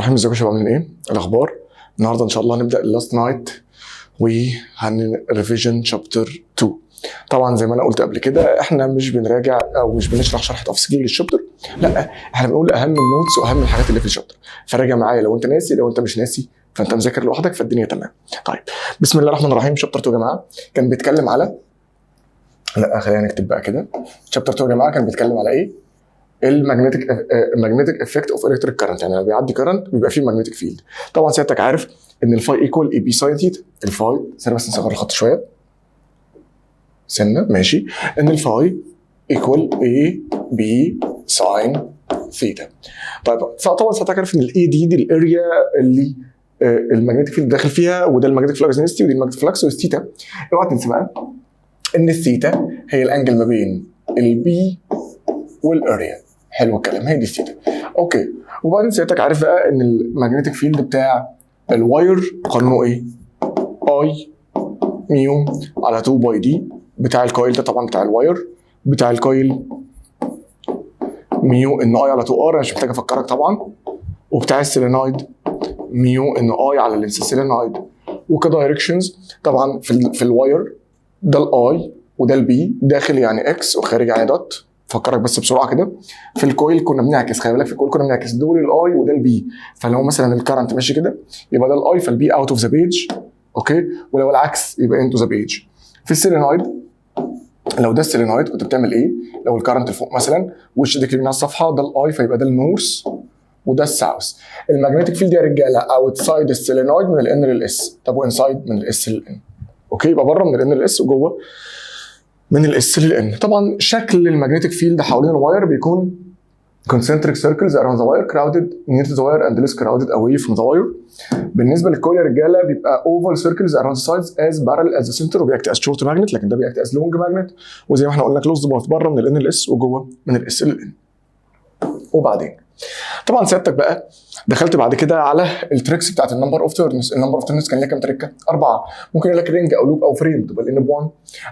الرحيم. ازيكم يا شباب، عاملين ايه؟ الاخبار؟ النهارده ان شاء الله هنبدا اللاست نايت ريفيجن شابتر 2. طبعا زي ما انا قلت قبل كده احنا مش بنراجع او مش بنشرح شرح تفصيلي للشابتر، لا احنا بنقول اهم النوتس واهم الحاجات اللي في الشابتر. فراجع معايا لو انت ناسي، لو انت مش ناسي فانت مذاكر لوحدك فالدنيا تمام. طيب بسم الله الرحمن الرحيم. شابتر 2 يا جماعه كان بيتكلم على خلينا نكتب بقى كده. شابتر 2 يا جماعه كان بيتكلم على ايه؟ الماجنتيك افكت اوف الكتريك كارنت، يعني لما بيعدي كارنت بيبقى فيه ماجنتيك فيلد. طبعا سيادتك عارف ان الفاي ايكوال اي بي ساين ثيتا. الفاي بس نصغر الخط شويه سنه، ماشي، ان الفاي ايكوال اي بي ساين ثيتا. طيب طبعا سيادتك عارف ان الاي دي الاريا اللي الماجنتيك فيلد داخل فيها، وده الماجنتيك فلكس دنسيتي ودي الماجنتيك فلكس والثيتا. اوعى تنسى بقى ان الثيتا هي الانجل ما بين البي والاريا. حلو الكلام، هي دي الثيتا. اوكي، وبعدين سيادتك عارف بقى ان الماجنتيك فيلد بتاع الواير قانونه ايه؟ اي ميو على 2 باي دي. بتاع الكويل ده طبعا بتاع الواير، بتاع الكويل ميو ان اي على 2 ار، انا مش محتاج افكرك طبعا. وبتاع السيلينايد ميو ان اي على لينس السيلينايد. وكدايركشنز طبعا في الواير ده الاي وده البي، داخل يعني اكس وخارج يعني دوت. فكرك بس بسرعه كده. في الكويل كنا بنعكس، خلي بالك في الكويل كنا بنعكس دول الاي وده البي. فلو مثلا الكرنت ماشي كده يبقى ده الاي فالبي اوت اوف ذا بيج، اوكي، ولو العكس يبقى انتو ذا بيج. في السيلينويد لو ده السيلينويد كنت بتعمل ايه؟ لو الكرنت لفوق مثلا وش ديك من على الصفحه ده الاي فيبقى ده النورث وده الساوث. الماجنتيك فيلد يا رجاله اوتسايد السيلينويد من الان للاس. طب وانسايد من الاس للان، اوكي، يبقى بره من الان للاس وجوه من الاس للان. طبعا شكل الماجنتيك فيلد حوالين الواير بيكون concentric circles around the wire crowded near the wire and less crowded away from the wire. بالنسبه للكويل يا رجاله بيبقى oval circles around the sides as parallel as the center وبيأكت as short magnet، لكن ده بيأكت as long magnet. وزي ما احنا قلنا closed both بره من الان للاس وجوه من الاس للان. وبعدين طبعا سيادتك بقى دخلت بعد كده على التريكس بتاعت النمبر اوف تيرنز. النمبر اوف تيرنز كان ليها كام تريكه؟ 4. ممكن يقول لك رينج او لوب او فريم تبقى الان ب1،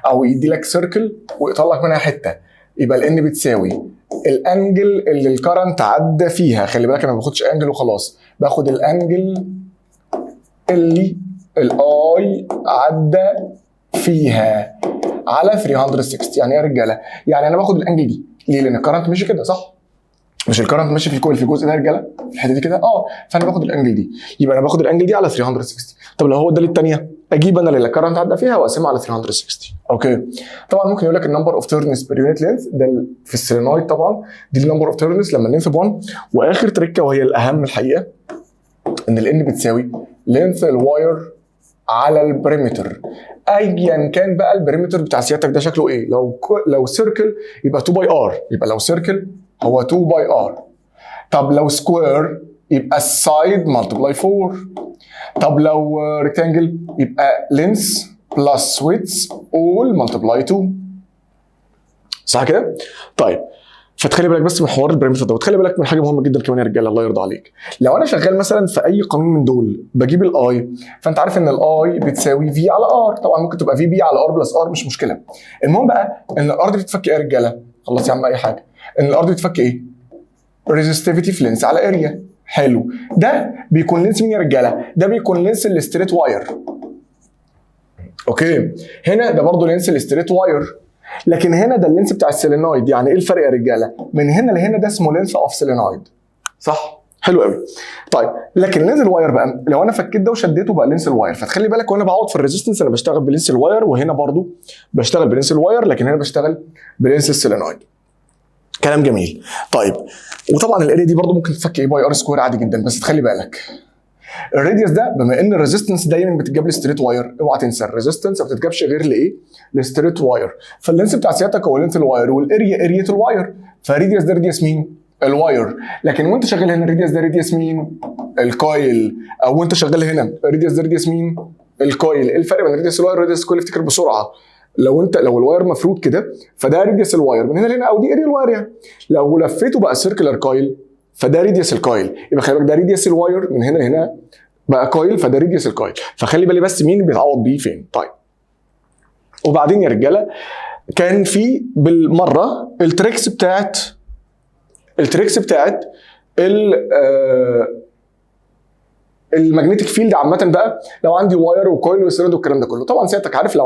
او يدي لك سيركل ويقطع لك منها حته يبقى الان بتساوي الانجل اللي الكرنت عدى فيها. خلي بالك انا ما باخدش انجل وخلاص، باخد الانجل اللي الاي عدى فيها على 360. يعني ايه يا رجاله؟ يعني انا باخد الانجل دي ليه؟ لان الكرنت ماشي كده صح؟ مش الكرنت ماشي في الكويل في الجزء ده يا رجاله، في الحته دي كده فانا باخد الانجل دي، يبقى انا باخد الانجل دي على 360. طب لو هو ده للثانيه اجيب انا اللي الكرنت عدى فيها واقسمها على 360. اوكي، طبعا ممكن يقول لك النمبر اوف تيرنز بير يونت لينث ده في السيلينويد. طبعا دي النمبر اوف تيرنز لما اللينث ب1. واخر تركه وهي الاهم الحقيقه ان الان بتساوي لينث الواير على البريمتر، ايا كان بقى البريمتر بتاع سيادتك ده شكله ايه. لو سيركل يبقى 2 باي ار، يبقى لو سيركل هو 2 باي ار. طب لو سكوير يبقى السايد ملتبلاي 4. طب لو ريكتانجل يبقى لينس بلس ويدث اول ملتبلاي 2. صح كده؟ طيب فتخلي بالك بس من حوار البريمتر ده، وتخلي بالك من حاجه مهمه جدا كمان يا رجاله الله يرضى عليك. لو انا شغال مثلا في اي قانون من دول بجيب الاي، فانت عارف ان الاي بتساوي في على ار. طبعا ممكن تبقى في بي على ار بلس ار، مش مشكله. المهم بقى ان الار دي بتتفك ايه يا رجاله؟ خلاص يا عم اي حاجه. ان الار دي بتتفك ايه؟ ريزستيفيتي في لينس على اريا. حلو، ده بيكون لينس مين يا رجاله؟ ده بيكون لينس الستريت واير. اوكي، هنا ده برضه لينس الستريت واير، لكن هنا ده اللينس بتاع السيلينويد. يعني ايه الفرق يا رجاله؟ من هنا لهنا ده اسمه لينس اوف سيلينويد، صح؟ حلو قوي. طيب لكن لينس الواير بقى لو انا فكيت ده وشديته بقى لينس الواير. فتخلي بالك وانا بقعد في الريزيستنس انا بشتغل بلينس الواير، وهنا برضه بشتغل بلينس الواير، لكن هنا بشتغل بلينس السيلينويد. كلام جميل. طيب وطبعا الاريا دي برضو ممكن تفك ايه باي ار سكوير عادي جدا، بس تخلي بالك الراديوس ده بما ان الريزيستنس دايما بتتجاب لستريت واير، اوعى تنسى الريزيستنس ما بتتجابش غير لايه؟ لستريت واير. فاللينس بتاع سيادتك هو لينث الواير والاريا اريا الواير، فالراديوس ده راديوس مين؟ الواير. لكن وانت شغال هنا الراديوس ده راديوس مين؟ الكويل. او وانت شغال هنا الراديوس ده راديوس مين؟ الكويل. ايه الفرق بين راديوس الواير وراديوس الكويل؟ افتكر بسرعه. لو الواير مفروض كده فده راديوس الواير من هنا لهنا، او دي اريا الواير يعني. لو لفيته بقى سيركلر كويل فده راديوس الكويل، يبقى خلي بالك ده راديوس الواير من هنا لهنا بقى كويل، فده راديوس الكويل. فخلي بالي بس مين بيتعوض بيه فين. طيب وبعدين يا رجاله كان في بالمره التريكس بتاعت المagnetic فيلد عامه بقى لو عندي واير وكويل وسيلند والكلام ده كله. طبعا سيادتك عارف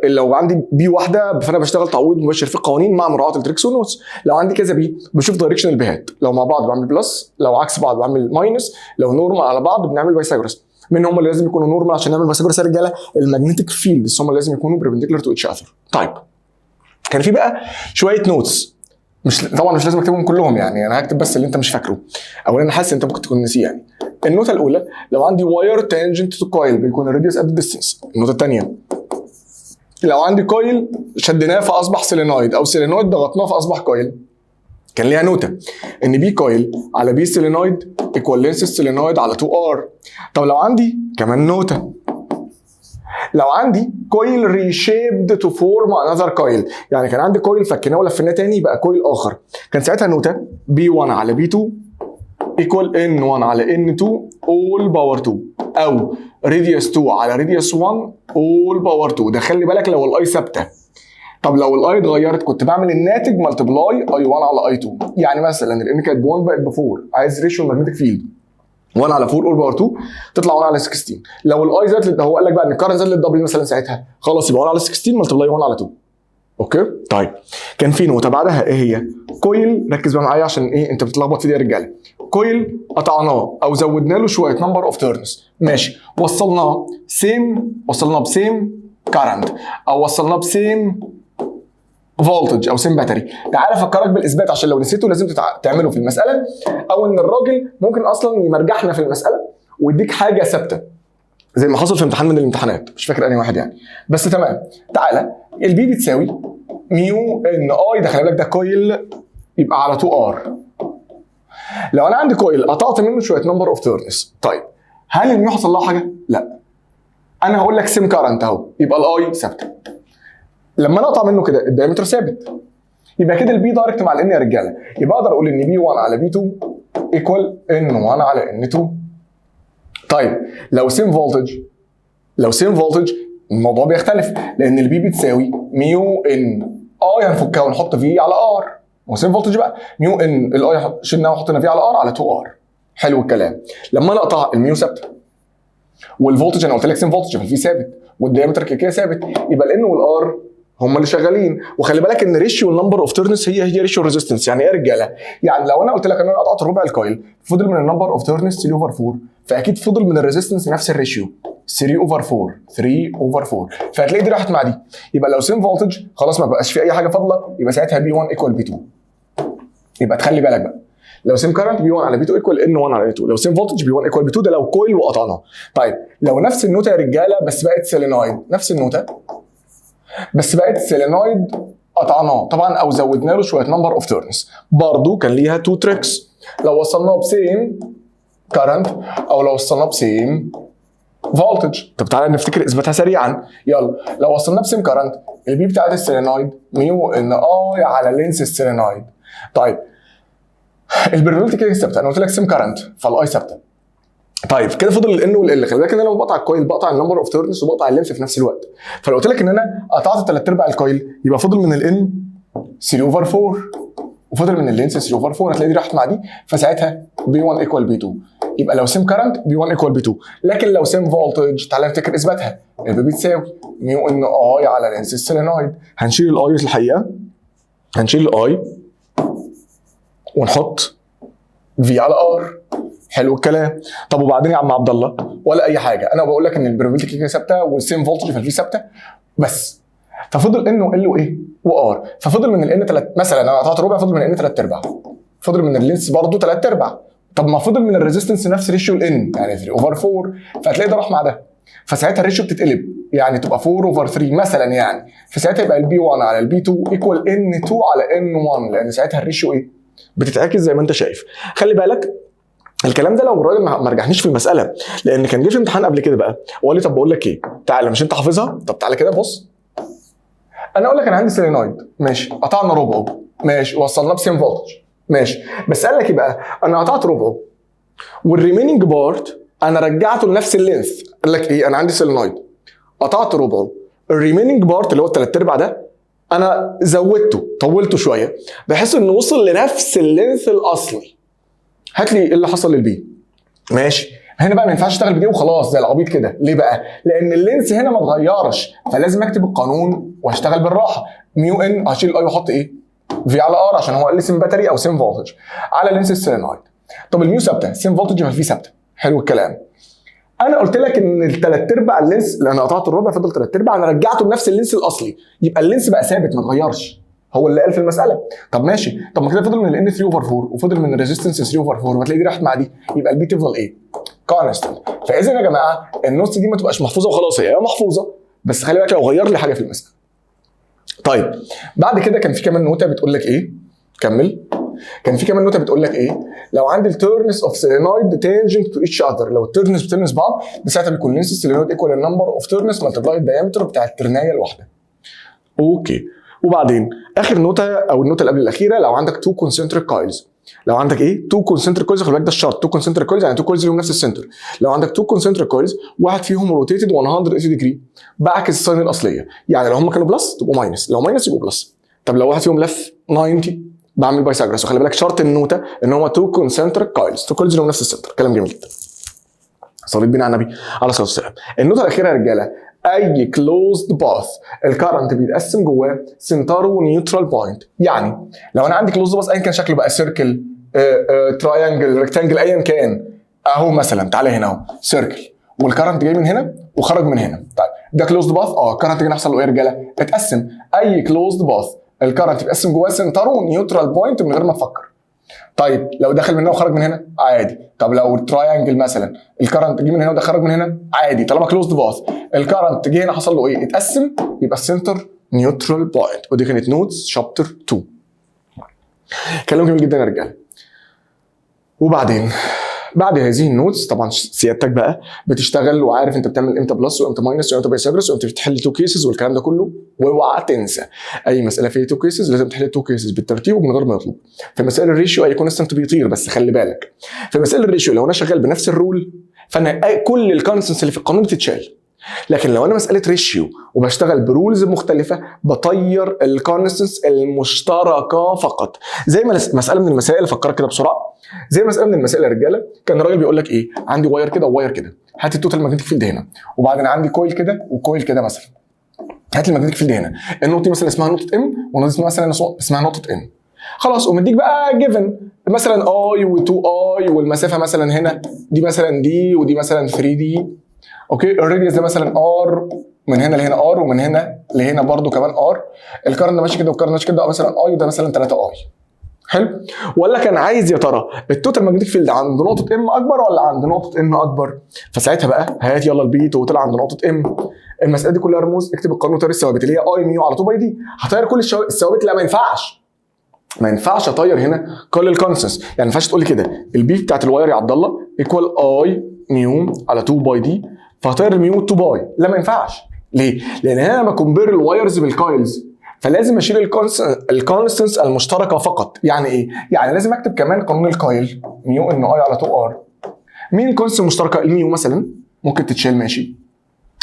لو عندي بي واحده فانا بشتغل تعويض مباشر في القوانين مع مراعاه التريكس والنوتس. لو عندي كذا بي بشوف دايركشن البيهات، لو مع بعض بعمل بلس، لو عكس بعض بعمل ماينس، لو نورمال على بعض بنعمل بايثاغورس. من هم اللي لازم يكونوا نورمال عشان نعمل بايثاغورس يا رجاله؟ المagnetic فيلدز هم اللي لازم يكونوا بربنديكولار تو اتش اذر. طيب كان في بقى شويه نوتس، طبعا مش لازم اكتبهم كلهم يعني، انا هكتب بس اللي انت مش فاكره او اللي انا حاسس انت ممكن تكون نسيه يعني. النوته الاولى لو عندي واير تانجنت تو كويل بيكون الراديوس قد الديستنس. النوته الثانيه لو عندي كويل شدناه فاصبح سيلينويد، او سيلينويد ضغطناه فاصبح كويل، كان ليها نوته ان بي كويل على بي سيلينويد ايكوال لينس السيلينويد على 2 ار. طب لو عندي كمان نوته لو عندي كويل ريشيبد تو فورم انذر كويل، يعني كان عندي كويل فكناه ولفيناه تاني يبقى كويل اخر، كان ساعتها نوته بي 1 على بي 2 ايكوال ان 1 على ان 2 اول باور 2، او راديوس 2 على راديوس 1 اول باور 2. ده خلي بالك لو الاي ثابته. طب لو الاي اتغيرت كنت بعمل الناتج ملتبلاي اي 1 على اي 2. يعني مثلا الان كانت ب 1 بقت ب 4، عايز ريشيو المagnetic فيلد 1 على 4 اول باور 2 تطلع 1 على 16. لو الاي زادت هو قال لك بقى ان الكارنت زاد للدبليو مثلا ساعتها خلاص يبقى 1 على 16 ملتبلاي 1 على 2. اوكي طيب كان في نوته بعدها ايه هي؟ كويل، ركز بقى معايا عشان ايه انت بتتلخبط في دي يا رجاله. كويل قطعناه او زودنا له شويه نمبر اوف تيرنز، ماشي، وصلناه بسيم كارنت او وصلناه بسيم فولتج او سيم باتري. تعال افكرك بالاثبات عشان لو نسيته لازم تعمله في المساله، او ان الراجل ممكن اصلا يمرجحنا في المساله ويديك حاجه ثابته زي ما حصل في امتحان من الامتحانات، مش فاكر انهي واحد يعني، بس تمام. تعالى البي بتساوي ميو ان اي، ده خلي بالك ده كويل يبقى على 2 ار. لو انا عندي كويل قطعت منه شويه نمبر اوف تيرنز، طيب هل الميو حصل لها حاجه؟ لا. انا هقول لك سيم كارنت اهو، يبقى الاي ثابته. لما انا اقطع منه كده الدايمتر ثابت، يبقى كده البي دايركت مع الان يا رجاله، يبقى اقدر اقول ان بي 1 على بي 2 ايكوال ان 1 على ان 2. طيب لو سيم فولتج الموضوع بيختلف، لان البي بتساوي ميو ان اي هنفكها ونحط في على ار، وسيم فولتج بقى ميو ان الاي شلناها وحطينا في على ار على 2 ار. حلو الكلام. لما انا اقطع الميو ثابته والفولتج انا قلت لك سيم فولتج فالفي ثابت والدايمتر كده ثابت، يبقى الان والار هم اللي شغالين. وخلي بالك ان ريشيو النمبر اوف تيرنز هي ريشيو ريزيستنس. يعني ايه يا رجاله؟ يعني لو انا قلت لك ان انا قطعت ربع الكويل فضل من النمبر اوف تيرنز 3 اوفر 4، فاكيد فضل من الريزيستنس نفس الريشيو 3 اوفر 4. فهتلاقي دي راحت مع دي. يبقى لو سيم فولتج خلاص ما بقاش في اي حاجه فاضله، يبقى ساعتها بي 1 ايكوال بي 2. يبقى تخلي بالك بقى لو سيم كارنت بي 1 على بي 2 ايكوال ان 1 على 2، لو سيم فولتج بي 1 ايكوال بي 2 ده لو كويل وقطعناه. طيب لو نفس النوته يا رجاله بس بقت سيلينويد، نفس النوته بس بقت سيلينويد قطعناه طبعا او زودنا له شويه نمبر اوف تيرنز، برضه كان ليها 2 تريكس. لو وصلناه بسيم كارنت او لو وصلناه بسيم فولتج. طب تعالى نفتكر اثباتها سريعا. يلا لو وصلناه بسيم كارنت البي بتاعت السيلينويد ميو ان اي على لينس السيلينويد. طيب البريفيلتي كده ثابته، انا قلت لك سيم كارنت فالاي ثابته. طيب كده فضل الان والال. خلي بالك ان انا لما بقطع الكويل بقطع النمبر اوف تيرنز وبقطع اللينث في نفس الوقت. فلو قلت لك ان انا قطعت 3 ارباع الكويل يبقى فضل من الان 3 اوفر 4 وفضل من اللينث 3 اوفر 4، هتلاقي دي راحت مع دي، فساعتها بي 1 ايكوال بي 2. يبقى لو سيم كارنت بي 1 ايكوال بي 2. لكن لو سيم فولتج تعالى نفتكر اثباتها، البي بتساوي ميو ان اي على لينث السيلينويد. هنشيل الاي الحقيقه، هنشيل الاي ونحط في على ار. حلو الكلام. طب وبعدين يا عم عبد الله؟ ولا اي حاجه، انا بقول لك ان البريفيلتي كده ثابته والسيم فولتج فالفي ثابته بس. ففضل ان وال وايه وار، ففضل من الان مثلا انا قطعت ربع، فضل من الان 3 ارباع، فضل من اللينس برضه 3 ارباع. طب ما فضل من الريزيستنس نفس ريشيو الان يعني 3 اوفر 4، فهتلاقي ده راح مع ده، فساعتها الريشيو بتتقلب يعني تبقى 4 اوفر 3 مثلا يعني، فساعتها يبقى البي 1 على البي 2 ايكوال ان 2 على ان 1، لان ساعتها الريشيو ايه بتتعكس زي ما انت شايف. خلي بالك الكلام ده لو الراجل ما رجعنيش في المساله، لان كان جه في امتحان قبل كده بقى وقال لي طب بقول لك ايه، تعالى مش انت حافظها، طب تعالى كده بص. انا اقول لك انا عندي سيلينويد ماشي، قطعنا ربعه ماشي، وصلناه بسيم فولتج ماشي، بس قال لك ايه بقى؟ انا قطعت ربعه والريميننج بارت انا رجعته لنفس اللينث. قال لك ايه؟ انا عندي سيلينويد قطعت ربعه، الريميننج بارت اللي هو الثلاث ارباع ده انا زودته طولته شويه بحيث انه وصل لنفس اللينث الاصلي. هات لي ايه اللي حصل للبي. ماشي، هنا بقى ما ينفعش اشتغل بدي وخلاص زي العبيط كده. ليه بقى؟ لان اللينس هنا ما اتغيرش، فلازم اكتب القانون واشتغل بالراحه. ميو ان هشيل الاي واحط ايه؟ في على ار عشان هو سيم باتري او سيم فولتج على لينس السيلينويد. طب الميو ثابته، سيم فولتج يبقى في ثابته. حلو الكلام. انا قلت لك ان الثلاث ارباع اللينس اللي انا قطعت الربع فضل ثلاث ارباع، انا رجعته بنفس اللينس الاصلي، يبقى اللينس بقى ثابت ما اتغيرش. هو اللي قال في المساله. طب ماشي، طب ما كده فضل من الان 3 اوفر 4 وفضل من الريزيستنس 3 اوفر 4 وهتلاقي دي راحت مع دي، يبقى البي تفضل ايه؟ كونستنت. فاذا يا جماعه النص دي ما تبقاش محفوظه وخلاص، هي محفوظه بس خلي بالك لو غير لي حاجه في المساله. طيب بعد كده كان في كمان نوته بتقول لك ايه؟ كمل. كان في كمان نوته بتقول لك ايه؟ لو عندي التيرنس اوف سيلينويد تانجنت تو ايتش اذر، لو التيرنس بتلمس بعض ساعتها بيكون لينس السيلينويد ايكوال النمبر اوف تيرنس ملتبلاي الدايمتر بتاع الترنايه الواحده. اوكي. وبعدين اخر نوته او النوته اللي قبل الاخيره، لو عندك تو كونسنتريك كويلز. لو عندك ايه؟ تو كونسنتريك كويلز، خلي بالك ده الشرط، تو كونسنتريك كويلز يعني تو كويلز ليهم نفس السنتر. لو عندك تو كونسنتريك كويلز واحد فيهم روتيتد 180 ديجري بعكس الساين الاصليه، يعني لو هم كانوا بلس تبقوا ماينس، لو ماينس يبقوا بلس. طب لو واحد فيهم لف 90 بعمل بايثاغورس. وخلي بالك شرط النوته ان هو تو كونسنتريك كويلز، تو كويلز لهم نفس السنتر. كلام جميل جدا. صليت بينا على النبي عليه الصلاه والسلام. النوته الاخيره يا رجاله، اي كلوزد باث الكرنت بيتقسم جواه سنتر ونيوترال بوينت. يعني لو انا عندي كلوزد باث ايا كان شكله بقى سيركل تراينجل ريكتانجل ايا كان، اهو مثلا تعالى هنا اهو سيركل والكرنت جاي من هنا وخرج من هنا. طيب ده كلوزد باث، الكرنت هنا حصل له ايه يا رجاله؟ اتقسم. اي كلوزد باث الكرنت بيتقسم جواه سنتر ونيوترال بوينت من غير ما تفكر. طيب لو دخل من هنا وخرج من هنا عادي. طب لو تراينجل مثلا الكرنت جه من هنا وده خرج من هنا عادي، طالما كلوزد باث الكرنت جه هنا حصل له ايه؟ اتقسم، يبقى السنتر نيوترال بوينت. ودي كانت نوتس شابتر 2. كلام جميل جدا يا رجاله. وبعدين بعد هذه النوتس طبعا سيادتك بقى بتشتغل وعارف انت بتعمل امتى بلس وامتى ماينس وامتى بايثاغورس وامتى بتحل تو كيسز والكلام ده كله. واوعى تنسى اي مساله فيها تو كيسز لازم تحل تو كيسز بالترتيب ومن غير ما يطلب. في مسائل الريشيو اي كونستنت بيطير، بس خلي بالك في مسائل الريشيو لو انا شغال بنفس الرول فانا كل الكونستنتس اللي في القانون بتتشال. لكن لو انا مساله ريشيو وبشتغل برولز مختلفه بطير الكونستنتس المشتركه فقط. زي ما مساله من المسائل افكرك كده بسرعه، زي مساله من المسائل يا رجاله كان الراجل بيقول لك ايه؟ عندي واير كده وواير كده، هات التوتال ماجنتيك فيلد هنا، وبعدين عندي كويل كده وكويل كده مثلا، هات الماجنتيك فيلد هنا. النقطه دي مثلا اسمها نقطه ام والنقطه دي مثلا اسمها نقطه ان. خلاص ومديك بقى جيفن مثلا اي و2 اي والمسافه مثلا هنا دي مثلا دي ودي مثلا 3 دي. اوكي الراديوس ده مثلا ار من هنا لهنا ار ومن هنا لهنا برده كمان ار. الكارن ماشي كده والكارن ماشي كده مثلا اي وده مثلا 3 اي. حلو. ولا كان عايز يا ترى التوتال ماجنتيك فيلد عند نقطه ام اكبر ولا عند نقطه ان اكبر؟ فساعتها بقى هات يلا البي توتال عند نقطه ام. المساله دي كلها رموز، اكتب القانون طير الثوابت اللي هي اي ميو على 2 باي دي. هطير كل الثوابت؟ لا ما ينفعش. ما ينفعش اطير هنا كل الكونستنس. يعني ما ينفعش تقول لي كده البي بتاعت الواير يا عبد الله ايكوال اي ميو على 2 باي دي فهطير الميو 2 باي. لا ما ينفعش. ليه؟ لان هنا لما كومبير الوايرز بالكويلز فلازم اشيل الكونستنس المشتركه فقط. يعني ايه؟ يعني لازم اكتب كمان قانون الكويل ميو ان اي على 2 ار. مين الكونستنس المشتركه؟ الميو مثلا ممكن تتشال ماشي،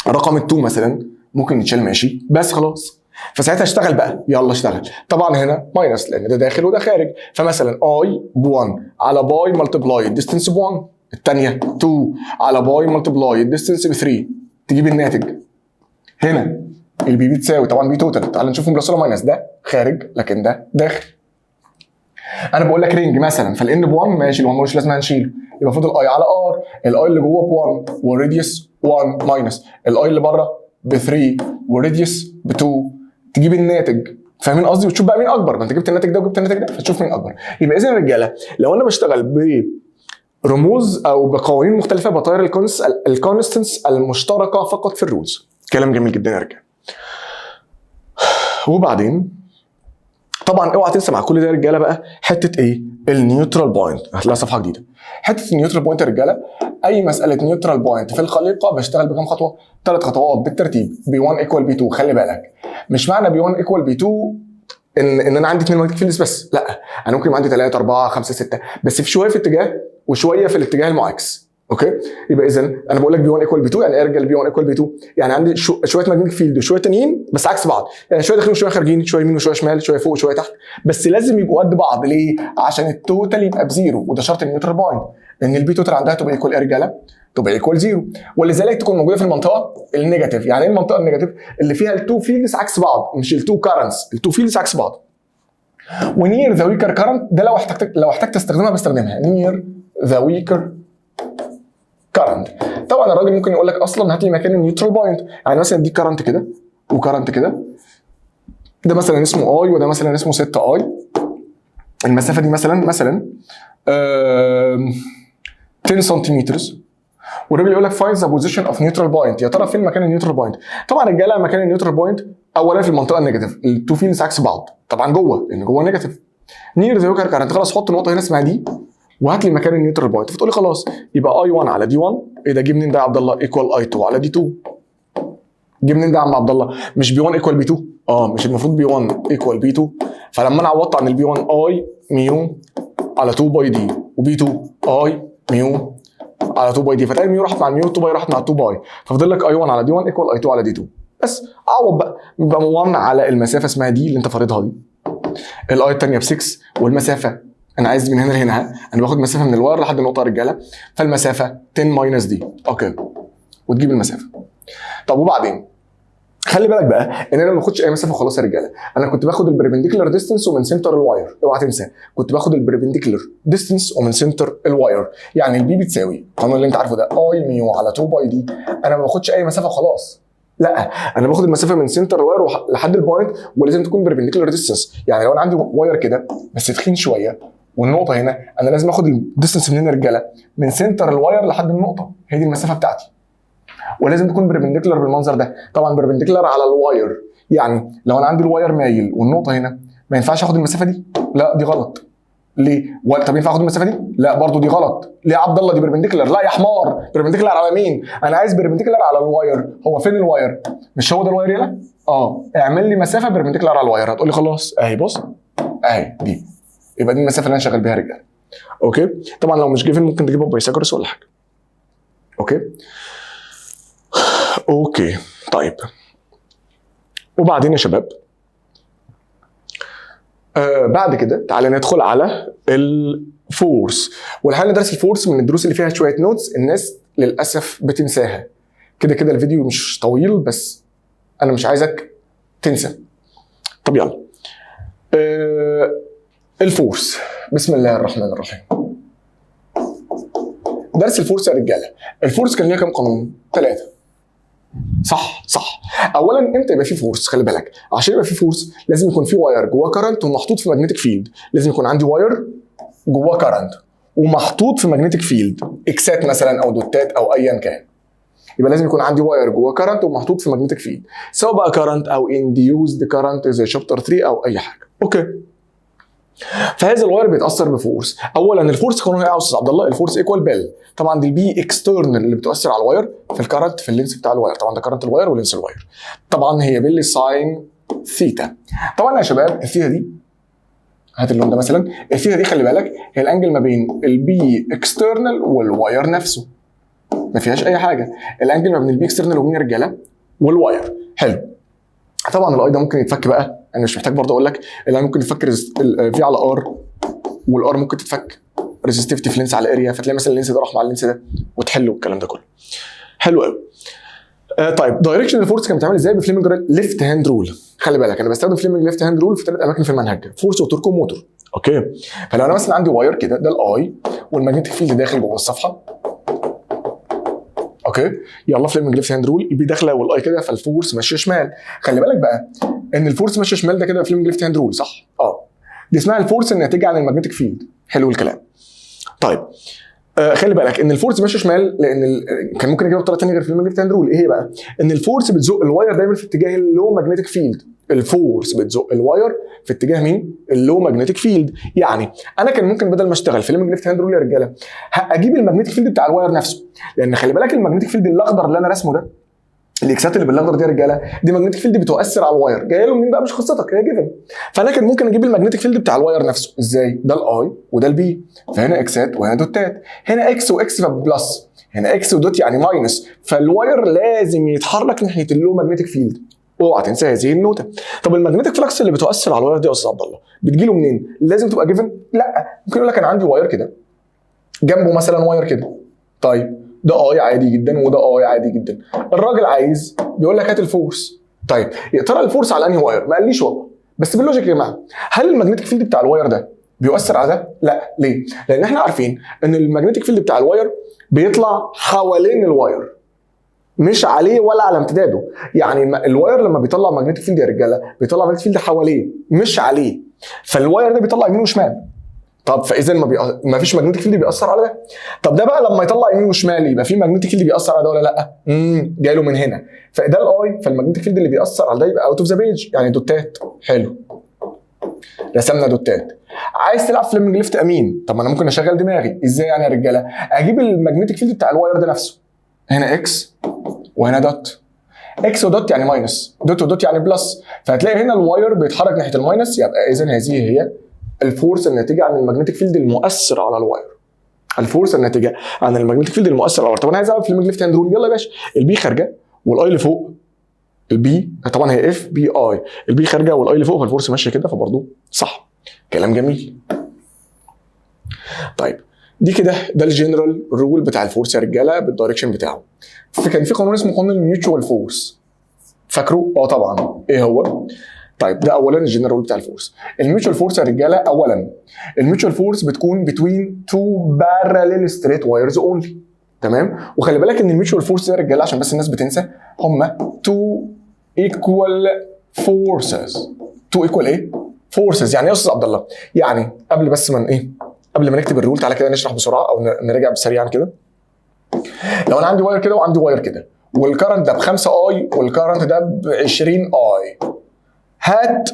رقم ال2 مثلا ممكن يتشال ماشي، بس خلاص. فساعتها اشتغل بقى، يلا اشتغل. طبعا هنا ماينس لان ده داخل وده خارج، فمثلا اي ب1 على باي ملتبلاي الديستنس ب1، الثانيه 2 على باي ملتبلاي الديستنس ب3 تجيب الناتج. هنا البي بي تساوي طبعا بي توتال، تعال نشوفهم بلس ولا ماينس، ده خارج لكن ده داخل. انا بقول لك رينج مثلا فالان ب1 ماشي، ال1 ملوش لازمه هنشيله، يبقى فاضل اي على ار. الاي اللي جوه ب1 والراديوس 1 ماينس الاي اللي بره ب3 والراديوس ب2 تجيب الناتج. فاهمين قصدي؟ وتشوف بقى مين اكبر، ما انت جبت الناتج ده وجبت الناتج ده فتشوف مين اكبر. يبقى اذا يا رجاله لو انا بشتغل برموز او بقوانين مختلفه بطير الكونستنس المشتركه فقط في الرولز. كلام جميل جدا يا رجاله. وبعدين طبعا اوعى تنسى مع كل ده يا رجاله بقى حته ايه؟ النيوترال بوينت. هتلاقي صفحه جديده. حته النيوترال بوينت يا رجاله، اي مساله نيوترال بوينت في الخليقه بشتغل بكام خطوه؟ 3 خطوات بالترتيب. B1 ايكوال B2. خلي بالك مش معنى B1 ايكوال B2 ان انا عندي 2 ماجنتيك فيلدز بس، لا انا ممكن يبقى عندي 3 4 5 6 بس في شويه في اتجاه وشويه في الاتجاه المعاكس. اوكي يبقى اذا انا بقول لك B1 ايكوال B2 يعني ارجع B1 ايكوال B2 يعني عندي شويه ماجنتيك فيلد وشويه تانيين بس عكس بعض، يعني شويه داخلين وشويه خارجين، شويه يمين وشويه شمال، شويه فوق وشويه تحت، بس لازم يبقوا قد بعض. ليه؟ عشان التوتال يبقى بزيرو، وده شرط النيوترال بوينت ان البي توتال عندها تبقى ايكوال يا رجاله تبقى ايكوال 0، ولذلك تكون موجوده في المنطقه النيجاتيف. يعني ايه المنطقه النيجاتيف؟ اللي فيها التو فيلدز عكس بعض، مش التو كارنتس، التو فيلدز عكس بعض. ونير ذا ويكر كارنت ده لو احتجت استخدمها بستخدمها نير ذا ويكر كارنت. طبعا الراجل ممكن يقول لك اصلا هات لي مكان النيوترال بوينت، يعني مثلا دي كارنت كده وكارنت كده، ده مثلا اسمه اي وده مثلا اسمه 6 اي، المسافه دي مثلا 10 سنتيمتر، والراجل يقول لك فايند ذا بوزيشن اوف نيوترال بوينت، يا ترى فين مكان النيوترال بوينت؟ طبعا رجاله مكان النيوترال بوينت اولا في المنطقه النيجاتيف، التو فيلدز عكس بعض، طبعا جوه لان جوه نيجاتيف. نير ذا ويكر كارنت، خلاص حط نقطه هنا اسمها دي وهات لي مكان النيوترال بوينت، فتقول لي خلاص يبقى اي 1 على دي 1، ايه ده جه منين ده يا عبد الله؟ ايكوال اي 2 على دي 2. جه منين ده يا عم عبد الله؟ مش بي 1 ايكوال بي 2؟ مش المفروض بي 1 ايكوال بي 2؟ فلما انا عوضت عن البي 1 اي ميو على 2 باي دي، وبي 2 اي ميو على 2 باي دي، فتلاقي الميو راحت مع الميو، 2 باي راحت مع 2 باي، ففضل لك اي 1 على دي 1 ايكوال اي 2 على دي 2. بس عوض بقى، يبقى 1 على المسافه اسمها دي اللي انت فارضها دي، الاي الثانيه ب 6، والمسافه انا عايز من هنا لهنا، انا باخد مسافه من الواير لحد النقطه يا رجاله، فالمسافه 10 ماينس دي، اوكي، وتجيب المسافه. طب وبعدين خلي بالك بقى ان انا ما باخدش اي مسافه خلاص يا رجاله، انا كنت باخد البربنديكولار ديستنس ومن سنتر الواير، اوعى تنسى كنت باخد البربنديكولار ديستنس ومن سنتر الواير، يعني البي بتساوي القانون اللي انت عارفه ده اي ميو على 2 باي دي، انا ما باخدش اي مسافه خلاص، لا انا باخد المسافه من سنتر الواير لحد البوينت، ولازم تكون بربنديكولار ديستنس. يعني لو انا عندي واير كده بس تخين شويه والنقطه هنا، انا لازم اخد الديستنس منين يا رجاله؟ من سنتر الواير لحد النقطه، هي دي المسافه بتاعتي، ولازم تكون بربنديكولار بالمنظر ده، طبعا بربنديكولار على الواير، يعني لو انا عندي الواير مايل والنقطه هنا ما ينفعش اخد المسافه دي، لا دي غلط. ليه؟ طب ينفع اخد المسافه دي؟ لا برضه دي غلط. ليه يا عبد الله دي بربنديكولار؟ لا يا حمار، بربنديكولار على مين؟ انا عايز بربنديكولار على الواير، هو فين الواير؟ مش هو ده الواير هنا؟ اعمل لي مسافه بربنديكولار على الواير، هتقول لي خلاص اهي بص اهي دي، يبقى دي المسافه اللي انا شغال بيها يا رجاله. اوكي؟ طبعا لو مش جيفن ممكن تجيبها بايثاغورس ولا حاجه. اوكي طيب، وبعدين يا شباب بعد كده تعالى ندخل على الفورس، والحقيقه ندرس الفورس من الدروس اللي فيها شويه نوتس الناس للاسف بتنساها. كده كده الفيديو مش طويل بس انا مش عايزك تنسى. طب يلا الفورس، بسم الله الرحمن الرحيم. درس الفورس يا رجاله، الفورس كان ليها كام قانون؟ 3 صح. اولا امتى يبقى في فورس؟ خلي بالك عشان يبقى في فورس لازم يكون في واير جواه كارنت ومحطوط في ماجنتيك فيلد، لازم يكون عندي واير جواه كارنت ومحطوط في ماجنتيك فيلد، اكسات مثلا او دوتات او ايا كان، يبقى لازم يكون عندي واير جواه كارنت ومحطوط في ماجنتيك فيلد، سواء بقى كارنت او انديوزد كارنت زي شابتر 3 او اي حاجه. اوكي، فهذا الواير بيتاثر بفورس. اولا الفورس قانونها ايه يا استاذ عبد الله؟ الفورس ايكوال بيل، طبعا دي البي اكسترنال اللي بتؤثر على الواير في الكارنت في اللينس بتاع الواير، طبعا ده كارنت الواير ولينس الواير، طبعا هي بيل ساين ثيتا. طبعا يا شباب الثيتا دي، هات اللون ده مثلا، الثيتا دي خلي بالك هي الانجل ما بين البي اكسترنال والواير نفسه، ما فيهاش اي حاجه، الانجل ما بين البي اكسترنال ومين يا رجاله؟ والواير. حلو، طبعا الاي ده ممكن يتفك بقى، انا مش محتاج برضه اقول لك الاي ممكن يتفك في على ار، والار ممكن تتفك ريزستيفيتي في لينس على اريا، فتلاقي مثلا اللينس ده راح مع اللينس ده وتحلوا الكلام ده كله. حلو قوي. طيب دايركشن الفورس كان بيتعمل ازاي؟ بفليمنج ليفت هاند رول. خلي بالك انا بستخدم فليمنج ليفت هاند رول في 3 اماكن في المنهج، فورس وتورك وموتور. اوكي، فلو انا مثلا عندي واير كده ده الاي والماجنتيك فيلد داخل جوه الصفحه، اوكي يلا فليمنج ليفت هاند رول، البي داخله والاي كده، فالفورس ماشيه شمال. خلي بالك بقى ان الفورس ماشيه شمال ده كده فليمنج ليفت هاند رول، صح؟ دي اسمها الفورس الناتجه عن الماجنتيك فيلد. حلو الكلام. طيب خلي بالك ان الفورس ماشيه شمال لان كان ممكن اجيبها بطريقه ثانيه غير فليمنج ليفت هاند رول. ايه هي بقى؟ ان الفورس بتزق الواير دايما في اتجاه اللو ماجنتيك فيلد، الفورس بتزق الواير في اتجاه مين؟ اللو ماجنتيك فيلد. يعني انا كان ممكن بدل ما اشتغل فليمنج ليفت هاند رول يا رجاله اجيب الماجنتيك فيلد بتاع الواير نفسه، لان خلي بالك الماجنتيك فيلد الاخضر اللي انا راسمه ده، الاكسات اللي بالاخضر دي يا رجاله دي ماجنتيك فيلد بتؤثر على الواير، جايه له منين بقى؟ مش قصتك، هي جيفن. فانا كان ممكن اجيب الماجنتيك فيلد بتاع الواير نفسه ازاي؟ ده الاي وده البي، فهنا اكسات وهنا دوتات، هنا اكس واكس فبلس، هنا اكس ودوت يعني ماينس، فالواير لازم يتحرك ناحيه اللو ماجنتيك فيلد. اوعى تنسى هذه النوته. طب الماجنتيك فلكس اللي بتؤثر على الواير دي يا استاذ عبد الله بتجي له منين؟ لازم تبقى جيفن؟ لا، ممكن يقول لك انا عندي واير كده جنبه مثلا واير كده، طيب ده اي عادي جدا وده اي عادي جدا. الراجل عايز بيقول لك هات الفورس. طيب يا ترى الفورس على انهي واير؟ ما قاليش والله، بس باللوجيك يا جماعه هل الماجنتيك فيلد بتاع الواير ده بيؤثر على ده؟ لا. ليه؟ لان احنا عارفين ان الماجنتيك فيلد بتاع الواير بيطلع حوالين الواير مش عليه ولا على امتداده. يعني الواير لما بيطلع ماجنتيك فيلد يا رجاله بيطلع ماجنتيك فيلد حواليه مش عليه، فالواير ده بيطلع يمين وشمال. طب فاذا ما فيش ماجنتيك فيلد بيأثر على ده. طب ده بقى لما يطلع يمين وشمال يبقى في ماجنتيك فيلد بيأثر على ده ولا لا؟ جاي له من هنا، فده الاي، فالماجنتيك فيلد اللي بيأثر على ده يبقى اوت اوف ذا بيج، يعني دوتات. حلو، رسمنا دوتات. عايز تلعب فليمنج ليفت امين، طب ما انا ممكن اشغل دماغي ازاي يعني يا رجاله؟ اجيب الماجنتيك فيلد بتاع الواير ده نفسه، هنا اكس وهنا دوت. اكس ودوت يعني ماينس، دوت ودوت يعني بلس، فهتلاقي هنا الواير بيتحرك ناحيه الماينس، يبقى اذا هذه هي الفورس الناتجه عن الماجنتيك فيلد المؤثر على الواير. الفورس الناتجه عن الماجنتيك فيلد المؤثر على الواير. طب انا عايز اعمل فليمنج ليفت هاند رول، يلا يا باشا. البي خارجه والاي اللي فوق، البي طبعا هي اف بي اي، البي خارجه والاي اللي فوق، فالفورس ماشيه كده، فبرضه صح. كلام جميل. طيب دي كده ده الجنرال رول بتاع الفورس يا رجاله بالدايركشن بتاعه. كان في قانون اسمه قانون الميوتشوال فورس، فاكره؟ طبعا. ايه هو؟ طيب ده اولا الجنرال رول بتاع الفورس. الميوتشوال فورس يا رجاله، اولا الميوتشوال فورس بتكون between two parallel straight wires only. تمام؟ وخلي بالك ان الميوتشوال فورس يا رجاله عشان بس الناس بتنسى، هم two equal forces. two equal ايه؟ forces. يعني ايه يا استاذ عبد الله؟ يعني قبل بس من ايه؟ قبل ما نكتب الرول تعالى كده نشرح بسرعه او نراجع سريعا كده. لو انا عندي واير كده وعندي واير كده، والكرنت ده ب 5 اي والكرنت ده ب 20 اي، هات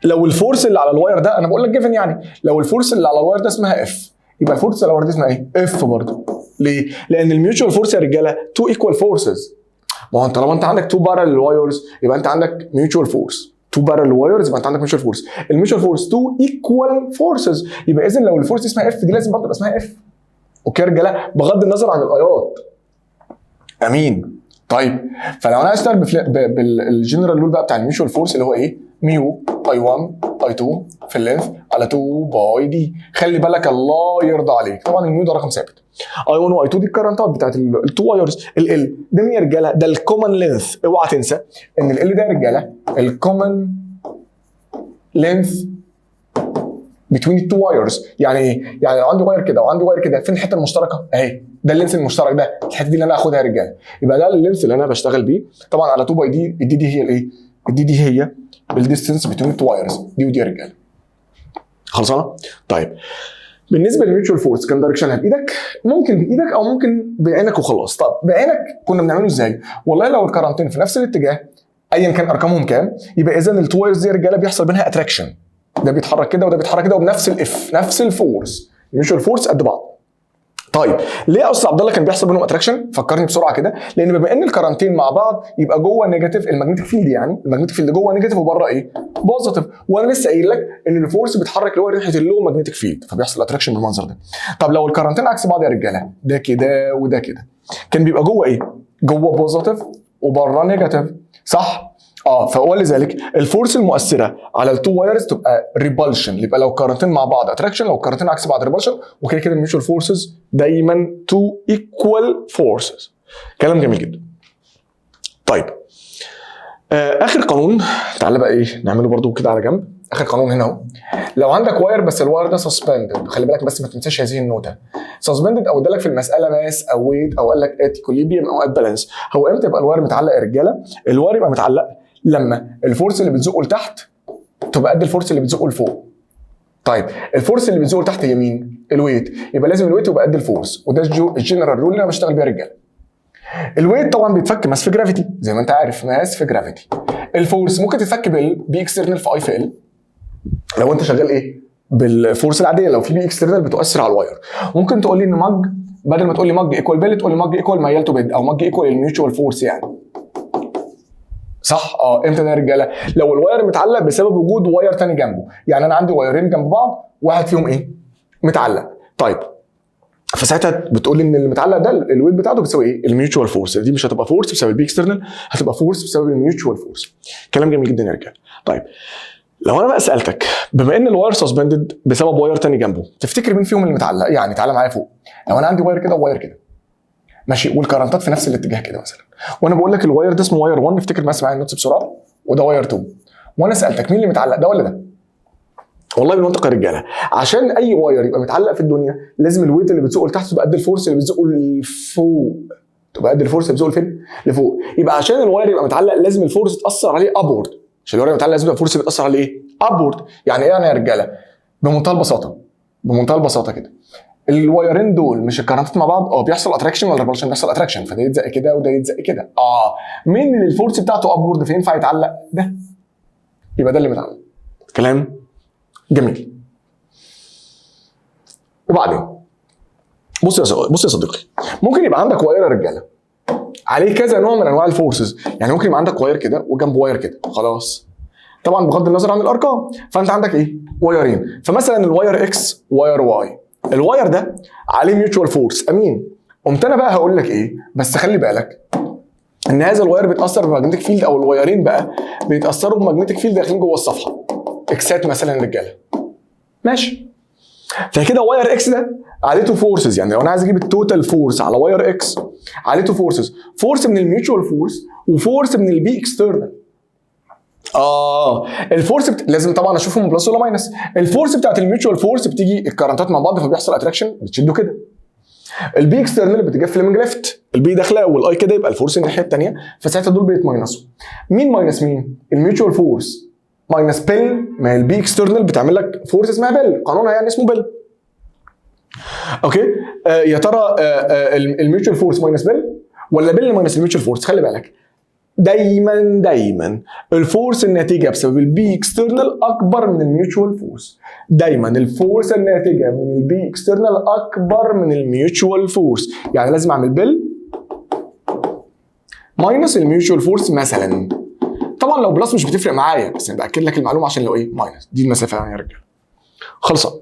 لو الفورس اللي على الواير ده، انا بقول لك جيفن يعني، لو الفورس اللي على الواير ده اسمها اف، يبقى الفورس اللي على الواير ده اسمها ايه؟ اف برضه. ليه؟ لان الميوتشوال فورس يا رجاله تو ايكوال فورسز. ما هو انت طالما انت عندك تو بارل وايرز يبقى انت عندك ميوتشوال فورس. تو بارل وايرز يبقى انت عندك ميوتشوال فورس. الميوتشوال فورس تو ايكوال فورسز، يبقى اذا لو الفورس دي اسمها اف دي لازم برضه تبقى اسمها اف. اوكي يا رجاله؟ بغض النظر عن الايات. امين. طيب فلو انا اشتغل بالجنرال رول بقى بتاع الميوتشوال فورس اللي هو ايه؟ ميو اي 1 اي 2 في اللينث على 2 باي دي. خلي بالك الله يرضى عليك، طبعا الميو ده رقم ثابت. اي 1 واي 2 دي الكرنتات بتاعت التو وايرز. ال ده مين يا رجاله؟ ده الكومن لينث. اوعى تنسى ان ال ده يا رجاله الكومن لينث between the two wires. يعني ايه؟ يعني لو عندي واير كده وعندي واير كده، فين الحته المشتركه؟ اهي، ده اللينث المشترك، ده الحته دي اللي انا هاخدها يا رجاله. يبقى ده اللينث اللي انا بشتغل بيه، طبعا على 2 باي دي. الدي دي هي الايه؟ الدي دي هي بالديستنس بين التو وايرز، دي ودي يا رجاله. خلصانه؟ طيب بالنسبه للميوتشوال فورس كان دايركشنها بايدك؟ ممكن بايدك او ممكن بعينك وخلاص. طب بعينك كنا بنعمله ازاي؟ والله لو الكرنتين في نفس الاتجاه ايا كان ارقامهم كام، يبقى اذا التو وايرز دي يا رجاله بيحصل بينها اتراكشن، ده بيتحرك كده وده بيتحرك كده وبنفس الاف، نفس الفورس، الميوتشوال فورس قد بعض. طيب ليه يا استاذ عبد الله كان بيحصل بينهم اتراكشن؟ فكرني بسرعه كده. لان بما ان الكرنتين مع بعض يبقى جوه نيجاتيف الماجنتيك فيلد، يعني الماجنتيك فيلد جوه نيجاتيف وبره ايه؟ بوزيتيف. وانا لسه قايل لك ان الفورس بيتحرك اللي هو ناحيه اللو ماجنتيك فيلد، فبيحصل اتراكشن بالمنظر ده. طب لو الكرنتين عكس بعض يا رجاله، ده كده وده كده، كان بيبقى جوه ايه؟ جوه بوزيتيف وبره نيجاتيف، صح؟ فولذلك الفورس المؤثره على التو وايرز تبقى ريبالشن. يبقى لو كارنتين مع بعض اتراكشن، لو كارنتين عكس بعض ريبالشن، وكده كده الميوتشوال فورسز دايما تو ايكوال فورسز. كلام جميل جدا. طيب اخر قانون تعالى بقى ايه نعمله برضو كده على جنب. اخر قانون هنا اهو. لو عندك واير بس الواير ده سسبندد، خلي بالك بس ما تنساش هذه النوته. سسبندد او ادالك في المساله ماس او ويت او قال لك ات اكوليبيوم او ات بالانس. هو امتى يبقى الواير متعلق يا رجاله؟ الواير يبقى متعلق لما الفورس اللي بتزقه لتحت تبقى قد الفورس اللي بتزقه لفوق. طيب الفورس اللي بتزقه لتحت هي مين؟ الويت، يبقى لازم الويت يبقى قد الفورس، وده الجنرال رول اللي انا بشتغل بيها يا رجاله. الويت طبعا بيتفك ماس في جرافيتي، زي ما انت عارف ماس في جرافيتي. الفورس ممكن تتفك بي اكسترنال في اي في ال، لو انت شغال ايه؟ بالفورس العاديه. لو في بي اكسترنال بتؤثر على الواير، ممكن تقول لي ان مج، بدل ما تقول لي مج ايكوال بيل تقول لي مج ايكوال ميال تو بيد، او مج ايكوال الميوتشوال فورس يعني. صح؟ امتى ده يا رجاله؟ لو الواير متعلق بسبب وجود واير تاني جنبه، يعني انا عندي وايرين جنب بعض واحد فيهم ايه؟ متعلق. طيب فساعتها بتقول لي ان اللي متعلق ده الويت بتاعته بتساوي ايه؟ الميوتشوال فورس. دي مش هتبقى فورس بسبب البي اكسترنال، هتبقى فورس بسبب الميوتشوال فورس. كلام جميل جدا يا رجاله. طيب لو انا بقى سالتك بما ان الواير سسبندد بسبب واير تاني جنبه، تفتكر مين فيهم اللي متعلق؟ يعني تعالى معايا فوق. لو انا عندي واير كده وواير كده، ماشي، والكرنتات في نفس الاتجاه كده مثلا. وانا بقول لك الواير ده اسمه واير 1، افتكر بس معايا النوتس بسرعه، وده واير 2. وانا سالتك مين اللي متعلق، ده ولا ده؟ والله بالمنطق يا رجاله، عشان اي واير يبقى متعلق في الدنيا لازم الويت اللي بتزقه لتحت تبقى قد الفورس اللي بتزقه لفوق، تبقى قد الفورس اللي بتزقه لفين؟ لفوق. يبقى عشان الواير يبقى متعلق لازم الفورس تاثر عليه ابورد، عشان الواير متعلق لازم يبقى الفورس بتاثر عليه ايه؟ ابورد. يعني ايه يعني يا رجاله؟ بمنتهى البساطه، بمنتهى البساطه كده، الوايرين دول مش الكرنتات مع بعض، بيحصل اتراكشن ولا ريبلشن؟ بيحصل اتراكشن، فده يتزق كده وده يتزق كده. مين اللي الفورس بتاعته ابورد فينفع يتعلق؟ ده. يبقى ده اللي متعلق. كلام جميل. وبعدين بص يا صديقي، ممكن يبقى عندك واير يا رجاله عليه كذا نوع من انواع الفورسز. يعني ممكن يبقى عندك واير كده وجنب واير كده، خلاص، طبعا بغض النظر عن الارقام. فانت عندك ايه؟ وايرين. فمثلا الواير اكس واير واي، الواير ده عليه ميوتشوال فورس، امين. قمت انا بقى هقول لك ايه، بس خلي بالك ان هذا الواير بيتاثر بماجنتيك فيلد، او الوايرين بقى بيتاثروا بماجنتيك فيلد داخلين جوه الصفحه، اكسات مثلا يا رجاله. ماشي، فكده واير اكس ده عليه تو فورسز. يعني لو انا عايز اجيب التوتال فورس على واير اكس عليه تو فورسز، فورس من الميوتشوال فورس وفورس من البي اكسترنال. الفورس لازم طبعا اشوفهم بلس ولا ماينس. الفورس بتاعت الميوتشوال فورس بتيجي الكرنتات مع بعض فبيحصل اتراكشن، بتشدوا كده. البي اكسترنال بتيجي فليمنج ليفت، البي داخله والاي كده، يبقى الفورس الناحيه الثانيه، فساعتها دول بيتماينسوا. مين ماينس مين؟ الميوتشوال فورس ماينس بيل، ما هي البي اكسترنال بتعمل لك فورس اسمها بيل، قانونها يعني اسمه بيل. اوكي، يا ترى الميوتشوال فورس ماينس بيل ولا بيل ماينس الميوتشوال فورس؟ خلي بالك دايما الفورس الناتجه بسبب البي اكسترنال اكبر من الميوتشوال فورس. دايما الفورس الناتجه من البي اكسترنال اكبر من الميوتشوال فورس. يعني لازم اعمل بيل ماينس الميوتشوال فورس مثلا. طبعا لو بلس مش بتفرق معايا، بس انا باكد لك المعلومه عشان لو ايه ماينس دي المسافه يعني يا رجاله. خلصان.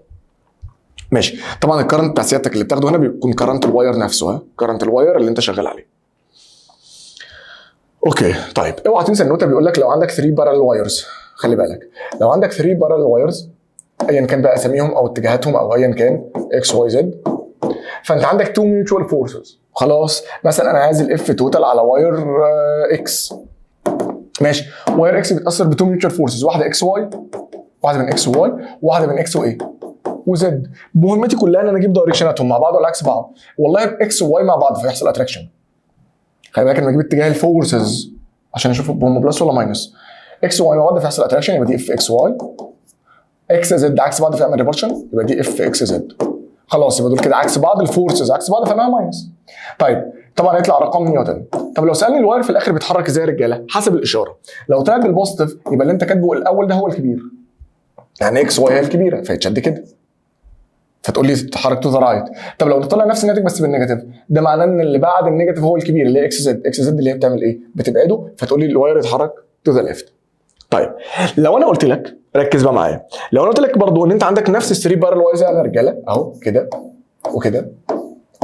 ماشي، طبعا الكرنت بتاع سيادتك اللي بتاخده هنا بيكون كرنت الواير نفسه، كرنت الواير اللي انت شغال عليه. اوكي، طيب اوعى تنسى النوتة بيقول لك لو عندك 3 بارل وايرز، خلي بالك لو عندك 3 بارل وايرز ايا كان بقى اساميهم او اتجاهاتهم او ايا كان اكس واي زد، فانت عندك 2 ميوتشوال فورسز. خلاص، مثلا انا عايز الاف توتال على واير اكس. ماشي، واير اكس بيتاثر ب 2 ميوتشوال فورسز، واحده اكس واي، واحده من اكس واي، وواحده من اكس وايه وزد. مهمتي كلها ان انا اجيب دايركشناتهم مع بعض ولا عكس بعض. والله اكس وواي مع بعض فيحصل اتراكشن. خلي بالك انا بجيب اتجاه الفورسز عشان اشوف هم بلس ولا ماينس. اكس وواي مع بعض فيحصل اتراكشن، يبقى دي اف اكس واي. اكس زد عكس بعض فيعمل ريبلشن، يبقى دي اف اكس زد. خلاص، يبقى دول كده عكس بعض، الفورسز عكس بعض فانها ماينس. طيب طبعا هيطلع رقم نيوتن. طب لو سالني الواير في الاخر بيتحرك ازاي يا رجاله؟ حسب الاشاره. لو طلع بالبوزيتيف يبقى اللي انت كاتبه الاول ده هو الكبير، يعني اكس واي هي الكبيره فيتشد كده، فتقول لي تتحرك تو ذا رايت. طب لو طلع نفس الناتج بس بالنيجاتيف، ده معناه ان اللي بعد النيجاتيف هو الكبير اللي هي اكس زد. اكس زد اللي هي بتعمل ايه؟ بتبعده، فتقول لي الواير يتحرك تو ذا ليفت. طيب لو انا قلت لك، ركز بقى معايا، لو انا قلت لك برضو ان انت عندك نفس الثري بارل وايرز يا رجاله اهو كده وكده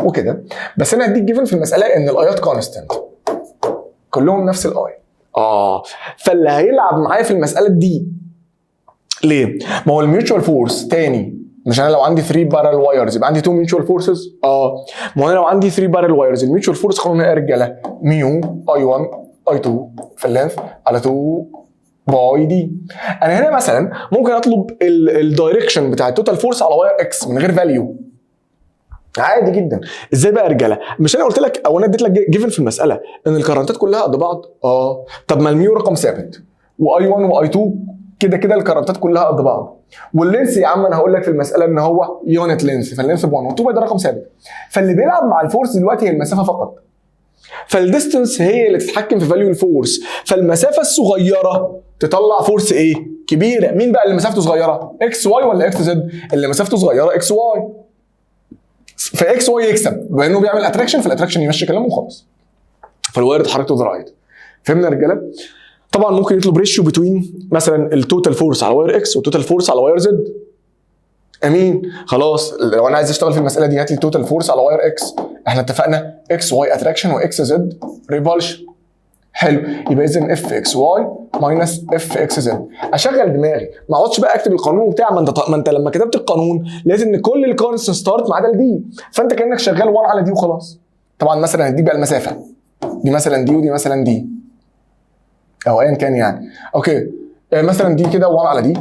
وكده، بس انا هديك جيفن في المساله ان الايات كونستنت كلهم نفس الاي. فاللي هيلعب معايا في المساله دي ليه؟ ما هو الميوتشوال فورس تاني، مش انا لو عندي 3 بارل وايرز يبقى عندي 2 ميوتشوال فورسز؟ ما انا لو عندي 3 بارل وايرز الميوتشوال فورس قانونها ايه يا رجاله؟ ميو اي 1 اي 2 في اللينث على 2 باي دي. انا هنا مثلا ممكن اطلب الدايركشن بتاع التوتال فورس على واير اكس من غير فاليو عادي جدا. ازاي بقى يا رجاله؟ مش انا قلت لك او انا اديت لك جيفن في المساله ان الكرنتات كلها قد بعض؟ طب ما الميو رقم ثابت، واي 1 واي 2 كده كده الكرنتات كلها قد بعض، واللينس يا عم انا هقول لك في المساله ان هو يونت لينس، فاللينس ب 1 و2 ده رقم ثابت. فاللي بيلعب مع الفورس دلوقتي هي المسافه فقط، فالديستنس هي اللي تتحكم في فاليو الفورس. فالمسافه الصغيره تطلع فورس ايه؟ كبيره. مين بقى اللي مسافته صغيره؟ اكس واي ولا اكس زد؟ اللي مسافته صغيره اكس واي، فاكس واي يكسب بانه بيعمل اتراكشن، فالاتراكشن يمشي كلامه وخلاص، فالواير اتحرك تو ذا رايت. فهمنا يا رجاله؟ طبعا ممكن يطلب ريشيو بتوين مثلا التوتال فورس على واير اكس والتوتال فورس على واير زد. امين. خلاص، لو انا عايز اشتغل في المساله دي هات لي التوتال فورس على واير اكس. احنا اتفقنا اكس واي اتراكشن واكس زد ريبالشن. حلو، يبقى اذا اف اكس واي ماينس اف اكس زد. اشغل دماغي، ما اقعدش بقى اكتب القانون بتاع ما انت لما كتبت القانون لازم ان كل الكونستنت ستارت ما عدا الدي، فانت كانك شغال 1 على دي وخلاص. طبعا مثلا هديك بقى المسافه دي مثلا دي ودي مثلا دي او ايا كان يعني. اوكي مثلا دي كده 1 على دي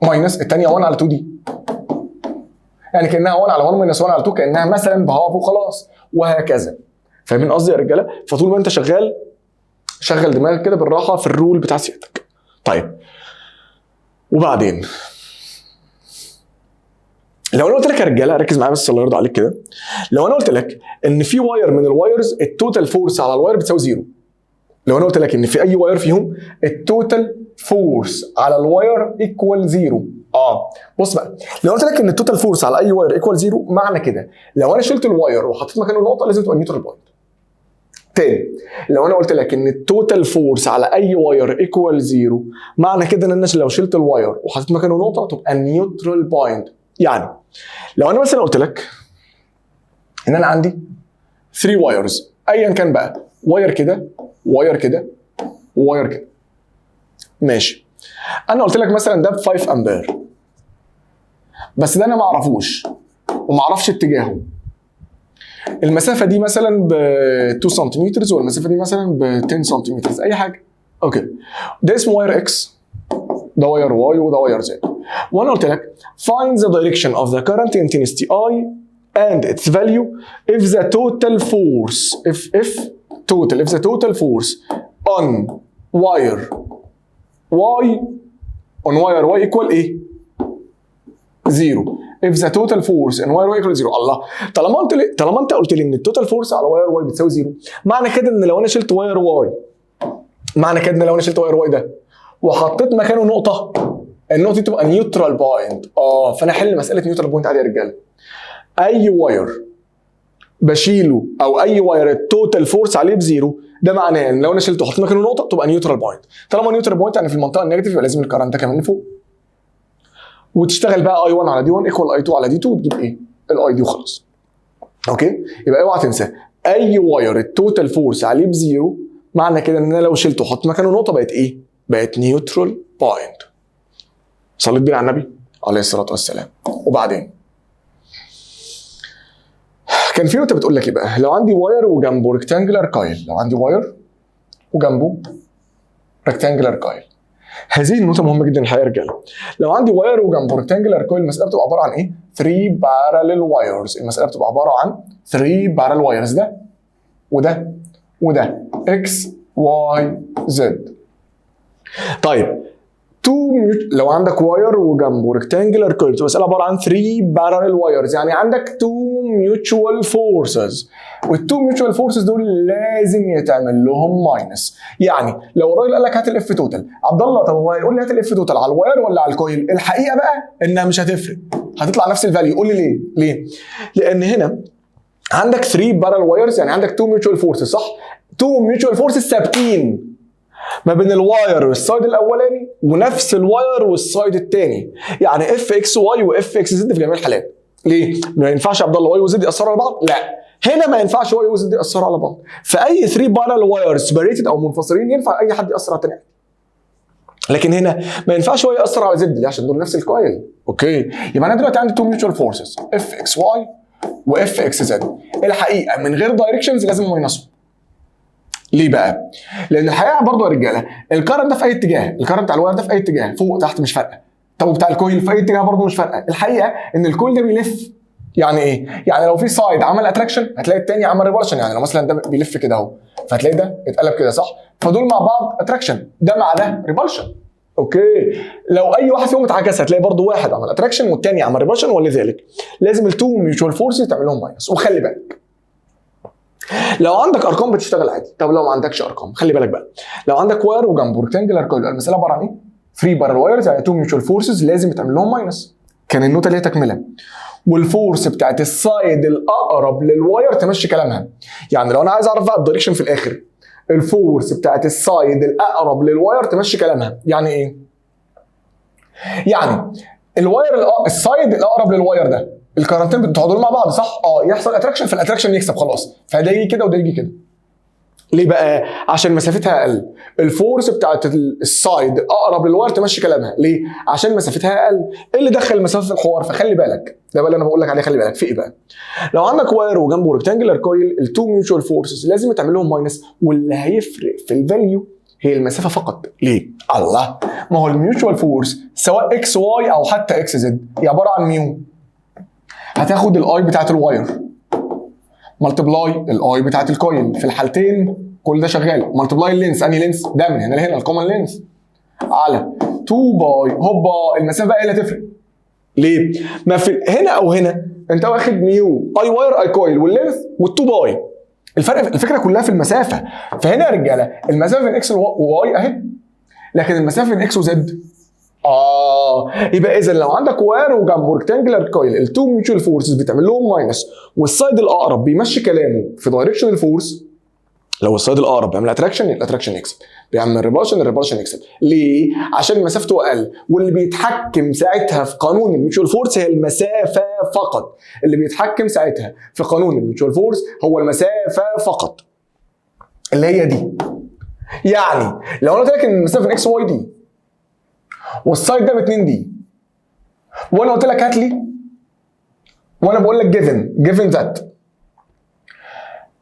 ماينس الثانيه 1 على 2 دي، يعني كانها 1 على 1 ماينس 1 على 2، كانها مثلا بهاف وخلاص، وهكذا. فاهمين قصدي يا رجاله؟ فطول ما انت شغال شغل دماغك كده بالراحه في الرول بتاع سيادتك. طيب وبعدين لو انا قلت لك يا رجاله ركز معايا بس الله يرضى عليك كده، لو انا قلت لك ان في واير من الوايرز التوتال فورس على الواير بتساوي زيرو، لو انا قلت لك ان في اي واير فيهم التوتال فورس على الواير ايكوال زيرو، بص بقى، لو قلت لك ان التوتال فورس على اي واير ايكوال زيرو، معنى كده لو انا شلت الواير وحطيت مكانه نقطه لازم تبقى نيوترال بوينت. تاني، لو انا قلت لك ان التوتال فورس على اي واير ايكوال زيرو، معنى كده ان انا لو شلت الواير وحطيت مكانه نقطه تبقى نيوترال بوينت. يعني لو انا مثلا قلت لك ان انا عندي 3 وايرز ايا كان بقى، واير كده واير كده واير كده، ماشي، انا قلت لك مثلا ده ب 5 امبير، بس ده انا ما اعرفوش وما اعرفش اتجاهه، المسافه دي مثلا ب 2 سنتيمتر والمسافه دي مثلا ب 10 سنتيمتر اي حاجه. اوكي ده اسمه واير اكس، ده واير واي وده واير زد، وانا قلت لك find the direction of the current intensity I and its value if the total force if the total force on wire y equal ايه؟ زيرو. if the total force in wire y equal زيرو. الله، طالما انت قلت لي ان التوتال فورس على واير واي بتساوي زيرو، معنى كده ان لو انا شلت واير واي ده وحطيت مكانه نقطه، النقطه دي تبقى نيوترال بوينت. فانا احل مساله نيوترال بوينت عادي يا رجاله. اي واير بشيله او اي واير التوتال فورس عليه بزيرو، ده معناه ان لو انا شلته وحطيت مكانه نقطه تبقى نيوترال بوينت. طالما نيوترال بوينت يعني في المنطقه النيجاتيف، يبقى لازم الكرنت كمان لفوق، وتشتغل بقى اي 1 على دي 1 ايكوال اي 2 على دي 2 وتجيب ايه؟ الاي دي وخلاص. اوكي، يبقى اوعى تنسى اي واير التوتال فورس عليه بزيرو، معنى كده ان انا لو شلته وحطيت مكانه نقطه بقت ايه؟ بقت نيوترال بوينت. صليت بينا على النبي عليه الصلاه والسلام. وبعدين كان في نقطه بتقول لك ايه بقى؟ لو عندي واير وجنبه ريكتانجلر كايل، لو عندي واير وجنبه ريكتانجلر كايل، هذه النقطه مهمه جدا الحقيقه يا رجاله. لو عندي واير وجنبه ريكتانجلر كايل، المساله بتبقى عباره عن ايه؟ 3 بارالل وايرز. المساله بتبقى عباره عن 3 بارالل وايرز، ده وده وده اكس واي زد. طيب لو عندك واير وجنبه ريكتانجلر كيرف، المساله عباره عن 3 بارالل وايرز، يعني عندك 2 ميوتشوال فورسز، وال2 ميوتشوال فورسز دول لازم يتعمل لهم ماينس. يعني لو الراجل قال لك هات الاف توتال، عبد الله طب هو يقول لي هات الاف توتال على الواير ولا على الكويل؟ الحقيقه بقى انها مش هتفرق، هتطلع نفس الفاليو. قول لي ليه؟ لان هنا عندك 3 بارالل وايرز، يعني عندك 2 ميوتشوال فورسز، صح؟ 2 ميوتشوال فورسز ثابتين ما بين الواير والسايد الاولاني ونفس الواير والسايد الثاني، يعني اف اكس واي واف اكس زد في جميع الحالات. ليه؟ ما ينفعش عبد الله واي وزد ياثروا على بعض؟ لا، هنا ما ينفعش واي وزد ياثروا على بعض. فاي 3 بارالل وايرز سيبريتد او منفصلين ينفع اي حد ياثر على الثاني، لكن هنا ما ينفعش واي ياثر على زد. ليه؟ عشان دول نفس الكويل. اوكي، يبقى انا دلوقتي عندي 2 ميوتشوال فورسز اف اكس واي واف اكس زد. الحقيقه من غير دايركشنز لازم ماينسهم. ليه بقى؟ لان الحقيقه برضه يا رجاله الكرنت ده في اي اتجاه، الكرنت بتاع الواير ده في اي اتجاه، فوق تحت مش فارقه. طب وبتاع الكويل في اي اتجاه برضه مش فارقه. الحقيقه ان الكويل ده بيلف، يعني ايه؟ يعني لو في سايد عمل اتراكشن هتلاقي الثاني عمل ريبولشن. يعني لو مثلا ده بيلف كده اهو، فهتلاقي ده اتقلب كده، صح؟ فدول مع بعض اتراكشن، ده مع ده ريبولشن. اوكي، لو اي واحد فيهم اتعكس هتلاقي برضه واحد عمل اتراكشن والثاني عمل ريبولشن، ولذلك لازم التو ميوتشوال فورسز تعمل لهم ماينس. وخلي بالك لو عندك ارقام بتشتغل عادي. طب لو ما عندكش ارقام، خلي بالك بقى، لو عندك واير وجنبه ريكتانجلر كويل، المساله عباره عن ايه؟ 3 بارل وايرز، يعني 2 ميوتشوال فورسز لازم يتعمل لهم ماينس. كان النوته ليها تكمله، والفورس بتاعت السايد الاقرب للواير تمشي كلامها. يعني لو انا عايز اعرف بقى الدايركشن في الاخر، الفورس بتاعت السايد الاقرب للواير تمشي كلامها. يعني ايه؟ يعني الواير السايد الاقرب للواير ده الكرنتين بتقعدوا مع بعض، صح؟ يحصل اتراكشن، في الاتراكشن يكسب خلاص، فده يجي كده وده يجي كده. ليه بقى؟ عشان مسافتها اقل. الفورس بتاعت السايد اقرب للواير تمشي كلامها، ليه؟ عشان مسافتها اقل. ايه اللي دخل المسافه في الحوار؟ فخلي بالك، ده بقى اللي انا بقول لك عليه، خلي بالك في ايه بقى؟ لو عندك واير وجنبه ريكتانجلر كويل، التو ميوتشوال فورسز لازم يتعمل لهم ماينس، واللي هيفرق في الفاليو هي المسافه فقط. ليه؟ الله، ما هو الميوتشوال فورس سواء اكس واي او حتى اكس زد هي عباره عن ميو. هتاخد الاي بتاعت الواير ملتبلاي الاي بتاعت الكويل، في الحالتين كل ده شغال. ملتبلاي اللينس، انهي لينس؟ ده من هنا لهنا الكومن لينس، على 2 باي هوبا المسافه بقى اللي هتفرق. ليه؟ ما في هنا او هنا انت واخد ميو اي واير اي كويل واللينث وال2 باي. الفكره كلها في المسافه. فهنا يا رجاله المسافه بين اكس وواي اهي، لكن المسافه بين اكس وزد يبقى اذا لو عندك واير وجنبه ريكتانجلر كويل، التو ميوتشوال فورسز بتعمل لهم ماينس، والسايد الاقرب بيمشي كلامه في دايركشن الفورس. لو السايد الاقرب بيعمل اتراكشن، الاتراكشن يكسب، بيعمل ريبالشن، الريبالشن يكسب. ليه؟ عشان مسافته اقل، واللي بيتحكم ساعتها في قانون الميوتشوال فورس هي المسافه فقط. اللي بيتحكم ساعتها في قانون الميوتشوال فورس هو المسافه فقط، اللي هي دي. يعني لو انا قلت لك ان المسافه من اكس واي دي والسايد ده ب 2 دي، وانا قلت لك هات لي، وانا بقول لك جيفن ذات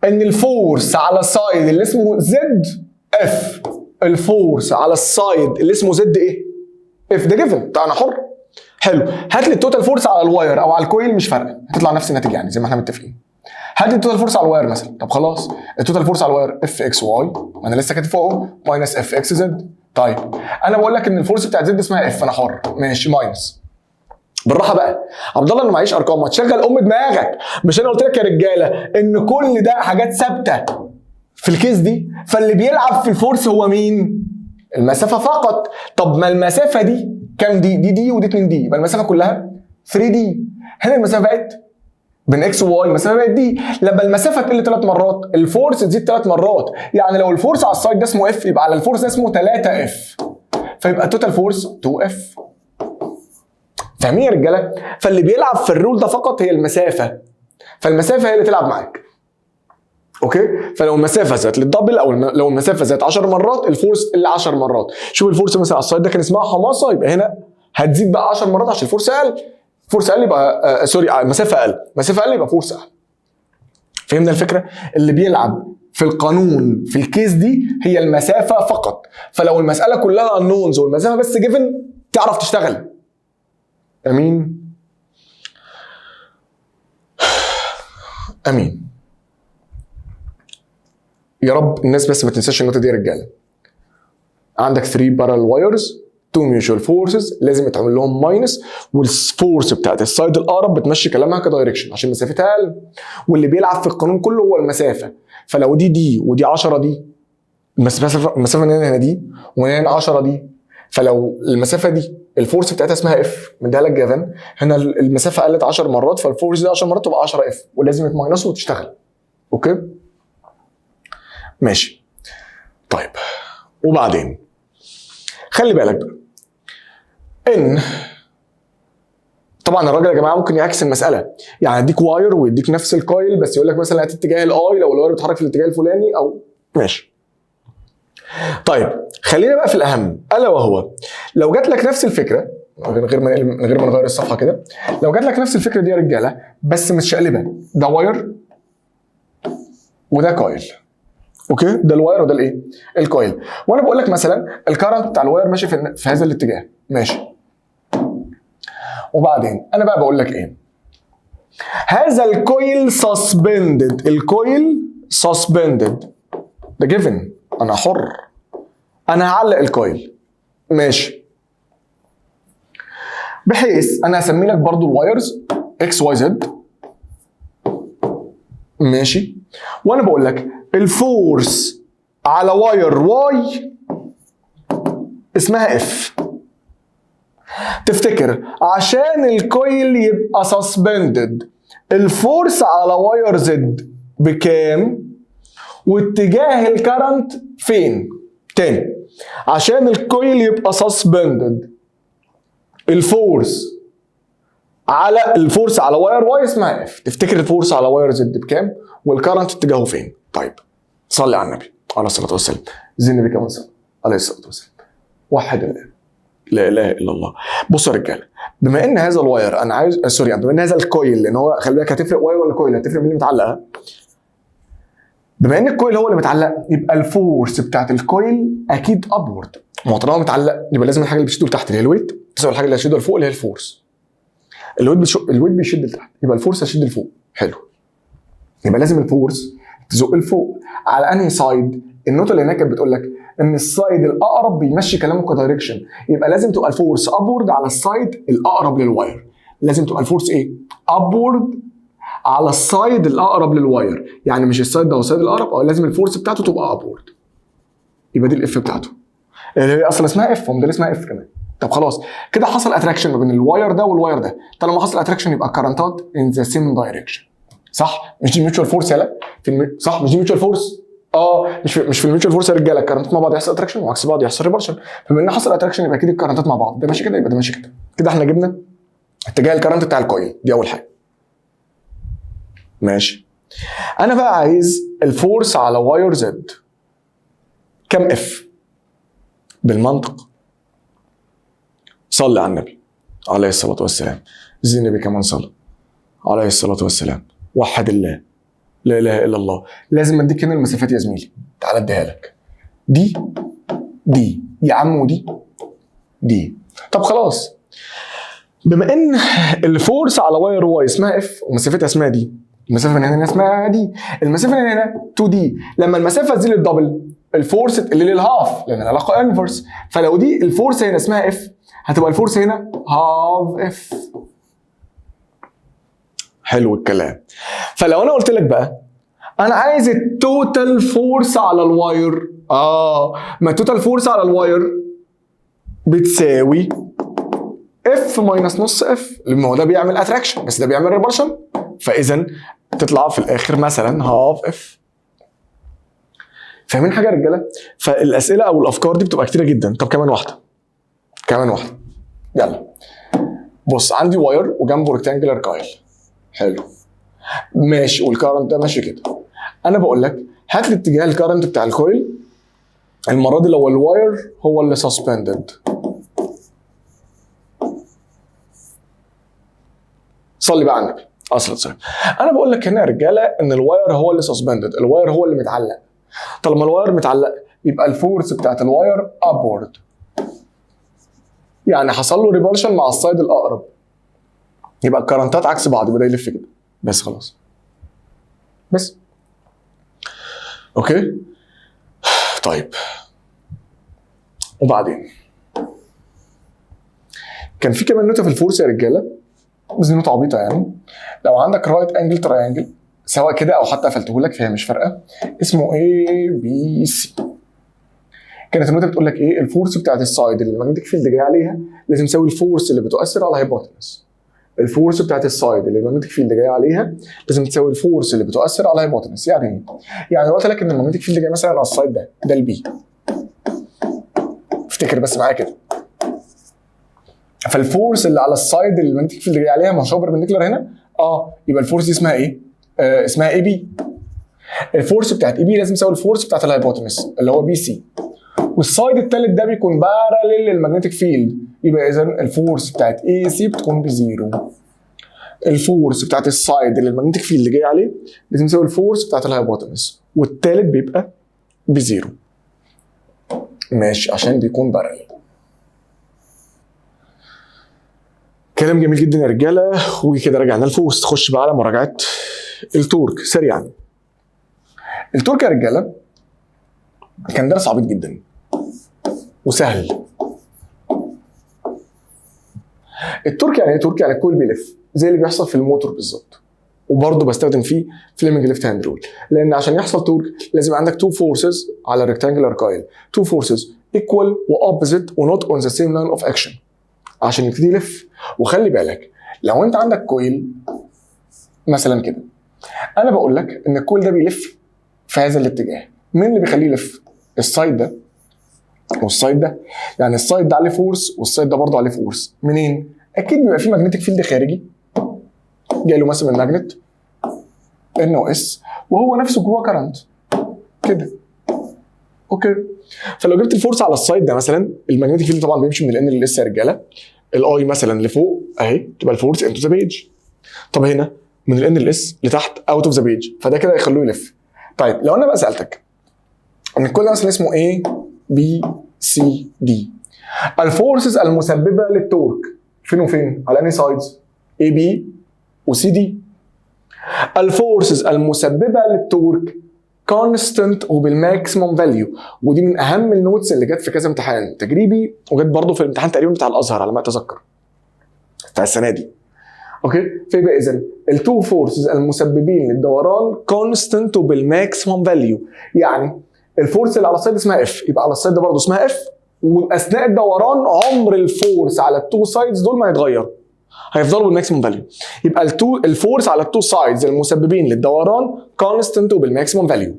ان الفورس على السايد اللي اسمه زد اف، الفورس على السايد اللي اسمه زد ايه؟ اف، ده جيفن بتاع انا حر. حلو، هات لي التوتال فورس على الواير او على الكويل، مش فارقه، هتطلع نفس الناتج يعني زي ما احنا متفقين. هات لي التوتال فورس على الواير مثلا، طب خلاص التوتال فورس على الواير اف اكس واي، ما انا لسه كاتب فوقه ماينس اف اكس زد. طيب انا بقول لك ان الفورس بتاعت زد اسمها اف، انا حر، ماشي، ماينس. بالراحه بقى عبد الله، انا معيش ارقام، ما تشغل دماغك. مش انا قلت لك يا رجاله ان كل ده حاجات ثابته في الكيس دي؟ فاللي بيلعب في الفورس هو مين؟ المسافه فقط. طب ما المسافه دي كام دي؟ دي ودي 2 دي، يبقى المسافه كلها 3 دي. هنا المسافه بقت بين اكس وواي، المسافه بقت دي. لما المسافه تقل 3 مرات الفورس تزيد 3 مرات. يعني لو الفورس على السايد ده اسمه اف، يبقى على الفورس ده اسمه 3 اف، فيبقى توتال فورس 2 اف. فاهمين يا رجاله؟ فاللي بيلعب في الرول ده فقط هي المسافه، فالمسافه هي اللي تلعب معاك. اوكي؟ فلو المسافه زادت للدبل، او لو المسافه زادت 10 مرات الفورس اللي 10 مرات. شوف الفورس مثلا على السايد ده كان اسمها حماصه، يبقى هنا هتزيد بقى 10 مرات عشان الفورس اقل. فورس اقل يبقى سوري، مسافه اقل، مسافه اقل يبقى فورس اقل. فهمنا الفكره؟ اللي بيلعب في القانون في الكيس دي هي المسافه فقط. فلو المساله كلها انونز والمسافه بس جيفن تعرف تشتغل. امين؟ امين يا رب. الناس بس ما تنساش النقطه دي يا رجاله. عندك 3 بارل وايرز، 2 ميوتشوال فورسز لازم يتعمل لهم ماينس، والفورس بتاعت السايد الاقرب بتمشي كلامها كدايركشن عشان مسافتها اقل، واللي بيلعب في القانون كله هو المسافه. فلو دي ودي 10 دي، المسافه من هنا دي ومن هنا 10 دي، فلو المسافه دي الفورس بتاعتها اسمها اف، مديها لك جافن، هنا المسافه قلت 10 مرات، فالفورس دي 10 مرات تبقى 10 اف، ولازم يتماينسوا وتشتغل. اوكي؟ ماشي. طيب وبعدين خلي بالك بقى ان طبعا الراجل يا جماعه ممكن يعكس المساله، يعني يديك واير ويديك نفس الكويل بس يقول لك مثلا هات اتجاه الاي لو الواير بيتحرك في الاتجاه الفلاني، او ماشي. طيب خلينا بقى في الاهم، الا وهو لو جات لك نفس الفكره من غير ما نغير الصفحه كده، لو جات لك نفس الفكره دي يا رجاله بس متشقلبه، ده واير وده كويل. اوكي؟ ده الواير وده الايه؟ الكويل. وانا بقول لك مثلا الكارنت بتاع الواير ماشي في هذا الاتجاه، ماشي. وبعدين انا بقى بقول لك ايه؟ هذا الكويل سسبندد، الكويل سسبندد ده جيفن، انا حر، انا هعلق الكويل، ماشي. بحيث انا هسمي لك برضو الوايرز اكس واي زد، ماشي. وانا بقول لك الفورس على واير واي اسمها اف. تفتكر عشان الكويل يبقى سسبندد الفورس على واير زد بكام؟ واتجاه الكرنت فين؟ تاني، عشان الكويل يبقى سسبندد الفورس على واير واي اسمها اف. تفتكر الفورس على واير زد بكام؟ والكرنت اتجاهه فين؟ طيب صلي على النبي. عليه الصلاه والسلام. زي النبي كمان صلى عليه الصلاه والسلام. وحد الله، لا اله الا الله. بصوا يا رجاله، بما ان هذا الواير انا عايز سوري، بما ان هذا الكويل، لان هو خلي بالك هتفرق واير ولا كويل، هتفرق مين اللي متعلقه. بما ان الكويل هو اللي متعلق يبقى الفورس بتاعت الكويل اكيد ابورد. ما هو طالما متعلق يبقى لازم الحاجه اللي بتشده لتحت اللي هي الويت تساوي الحاجه اللي هتشده لفوق اللي هي الفورس. الويت بيشد لتحت يبقى الفورس هتشد لفوق. حلو، يبقى لازم الفورس تزق لفوق. على انهي سايد؟ النوتة اللي هناك كانت بتقول لك ان السايد الاقرب بيمشي كلامه كدايركشن، يبقى لازم تبقى الفورس ابورد على السايد الاقرب للواير. لازم تبقى الفورس ايه؟ ابورد على السايد الاقرب للواير، يعني مش السايد ده هو السايد الاقرب، او لازم الفورس بتاعته تبقى ابورد. يبقى دي الاف بتاعته اللي هي اصلا اسمها اف، وموديل اسمها اف كمان. طب خلاص كده حصل اتراكشن ما بين الواير ده والواير ده. طالما حصل اتراكشن يبقى الكرنتات ان ذا سيم دايركشن. صح؟ مش دي ميوتشوال فورس يالا؟ صح مش دي ميوتشوال فورس؟ مش في الميوتشوال فورس يا رجاله، الكرنتات مع بعض يحصل اتراكشن وعكس بعض يحصل ريبلشن. فبما ان حصل اتراكشن يبقى اكيد الكرنتات مع بعض، ده ماشي كده يبقى ده ماشي كده. كده احنا جبنا اتجاه الكرنت بتاع الكويل، دي اول حاجه. ماشي. انا بقى عايز الفورس على واير زد كم اف؟ بالمنطق صلي على النبي عليه الصلاه والسلام. زي النبي كمان صلى عليه الصلاه والسلام. وحد الله، لا اله الا الله. لازم اديك هنا المسافات يا زميلي، تعال اديها لك. دي يا عم، ودي دي. طب خلاص، بما ان الفورس على واير واي اسمها اف ومسافتها اسمها دي، المسافه من هنا اسمها دي، المسافه من هنا 2 دي. لما المسافه تزيد الدبل الفورس اللي للهاف، لان العلاقه انفرس، فلو دي الفورس هنا اسمها اف هتبقى الفورس هنا هاف اف. حلو الكلام. فلو انا قلت لك بقى انا عايز التوتال فورس على الواير، ما التوتال فورس على الواير بتساوي اف ماينس نص اف، لما هو ده بيعمل اتراكشن بس ده بيعمل ريبلشن، فاذا تطلع في الاخر مثلا هاف اف. فاهمين حاجه يا رجاله؟ فالاسئله او الافكار دي بتبقى كتيره جدا. طب كمان واحده يلا. بص عندي واير وجنبه ريكتانجلر كايل. حلو ماشي، والكارنت ده ماشي كده. انا بقول لك هات لي اتجاه الكارنت بتاع الكويل المره دي لو الواير هو اللي سسبندد. صلي بقى على النبي اصلا صلي. انا بقول لك هنا يا رجاله ان الواير هو اللي سسبندد، الواير هو اللي متعلق. طالما الواير متعلق يبقى الفورس بتاعت الواير ابورد، يعني حصل له ريبلشن مع السايد الاقرب، يبقى الكرنتات عكس بعض، يبقى ده يلف كده بس. خلاص بس اوكي. طيب وبعدين كان في كمان نوتة في الفورس يا رجاله، بس دي نوتة عبيطه يعني. لو عندك رايت انجل تراينجل سواء كده او حتى قفلته لك فهي مش فارقه، اسمه ABC. كانت النوتة بتقول لك ايه؟ الفورس بتاعت السايد اللي الماجنتيك فيلد جاي عليها لازم تساوي الفورس اللي بتؤثر على الهايبوتنس. الفورس بتاعت السايد اللي الماجنتيك فيلد جاي عليها لازم تساوي الفورس اللي بتؤثر على الهايبوتنس. يعني ايه؟ يعني لو قلت لك ان الماجنتيك فيلد جاي مثلا على السايد ده البي، افتكر بس معايا كده. فالفورس اللي على السايد اللي الماجنتيك فيلد جاي عليها مش هو بربنديكولار هنا؟ يبقى الفورس دي اسمها ايه؟ اسمها اي بي. الفورس بتاعت اي بي لازم تساوي الفورس بتاعت الهايبوتنس اللي هو بي سي، والسايد الثالث ده بيكون باراليل للماجنتيك فيلد، يبقى اذا الفورس بتاعت اي سي بتكون بزيرو. الفورس بتاعت السايد اللي الماجنتيك فيلد جاي عليه لازم تساوي الفورس بتاعت الهايبوتنس، والثالث بيبقى بزيرو. ماشي، عشان بيكون باراليل. كلام جميل جدا يا رجاله. وكده رجعنا الفورس، تخش بقى على مراجعه التورك سريعا. التورك يا رجاله كان درس عبيط جدا وسهل. التورك يعني ايه؟ تورك يعني الكويل بيلف زي اللي بيحصل في الموتور بالظبط، وبرضه بستخدم فيه فليمنج ليفت هاند رول، لان عشان يحصل تورك لازم عندك تو فورسز على الريكتانجلر كايل، تو فورسز ايكوال واوبوزيت ونوت اون ذا سيم لاين اوف اكشن عشان يبتدي يلف. وخلي بالك لو انت عندك كويل مثلا كده، انا بقول لك ان الكويل ده بيلف في هذا الاتجاه، مين اللي بيخليه يلف؟ السايد ده والسايد ده، يعني السايد ده عليه فورس والسايد ده برضه عليه فورس. منين؟ اكيد بيبقى في ماجنتيك فيلد خارجي جاي له مثلا ماجنت ان او اس، وهو نفسه جوه كرنت كده. اوكي. فلو جبت الفورس على السايد ده مثلا، الماجنتيك فيلد طبعا بيمشي من الان للاس يا رجاله. الاي مثلا لفوق اهي تبقى الفورس انتو ذا بيج. طب هنا من الان للاس لتحت اوت اوف ذا بيج، فده كده يخلوه يلف. طيب لو انا بقى سالتك ان الكل مثلا اسمه A B C D، الفورسز المسببه للتورك فين وفين؟ على انهي سايدز؟ A B و C D. الفورسز المسببه للتورك كونستنت وبالماكسيموم فاليو، ودي من اهم النوتس اللي جت في كذا امتحان تجريبي، وجت برضه في الامتحان تقريبا بتاع الازهر على ما اتذكر بتاع السنه دي. اوكي، فيبقى اذا التو فورسز المسببين للدوران كونستنت وبالماكسيموم فاليو، يعني الفورس اللي على السايد اسمها اف، يبقى على السايد ده برضه اسمها اف، واثناء الدوران عمر الفورس على التو سايدز دول ما يتغير، هيفضلوا بالماكسيموم فاليو. يبقى الفورس على التو سايدز المسببين للدوران كونستنت وبالماكسيموم فاليو.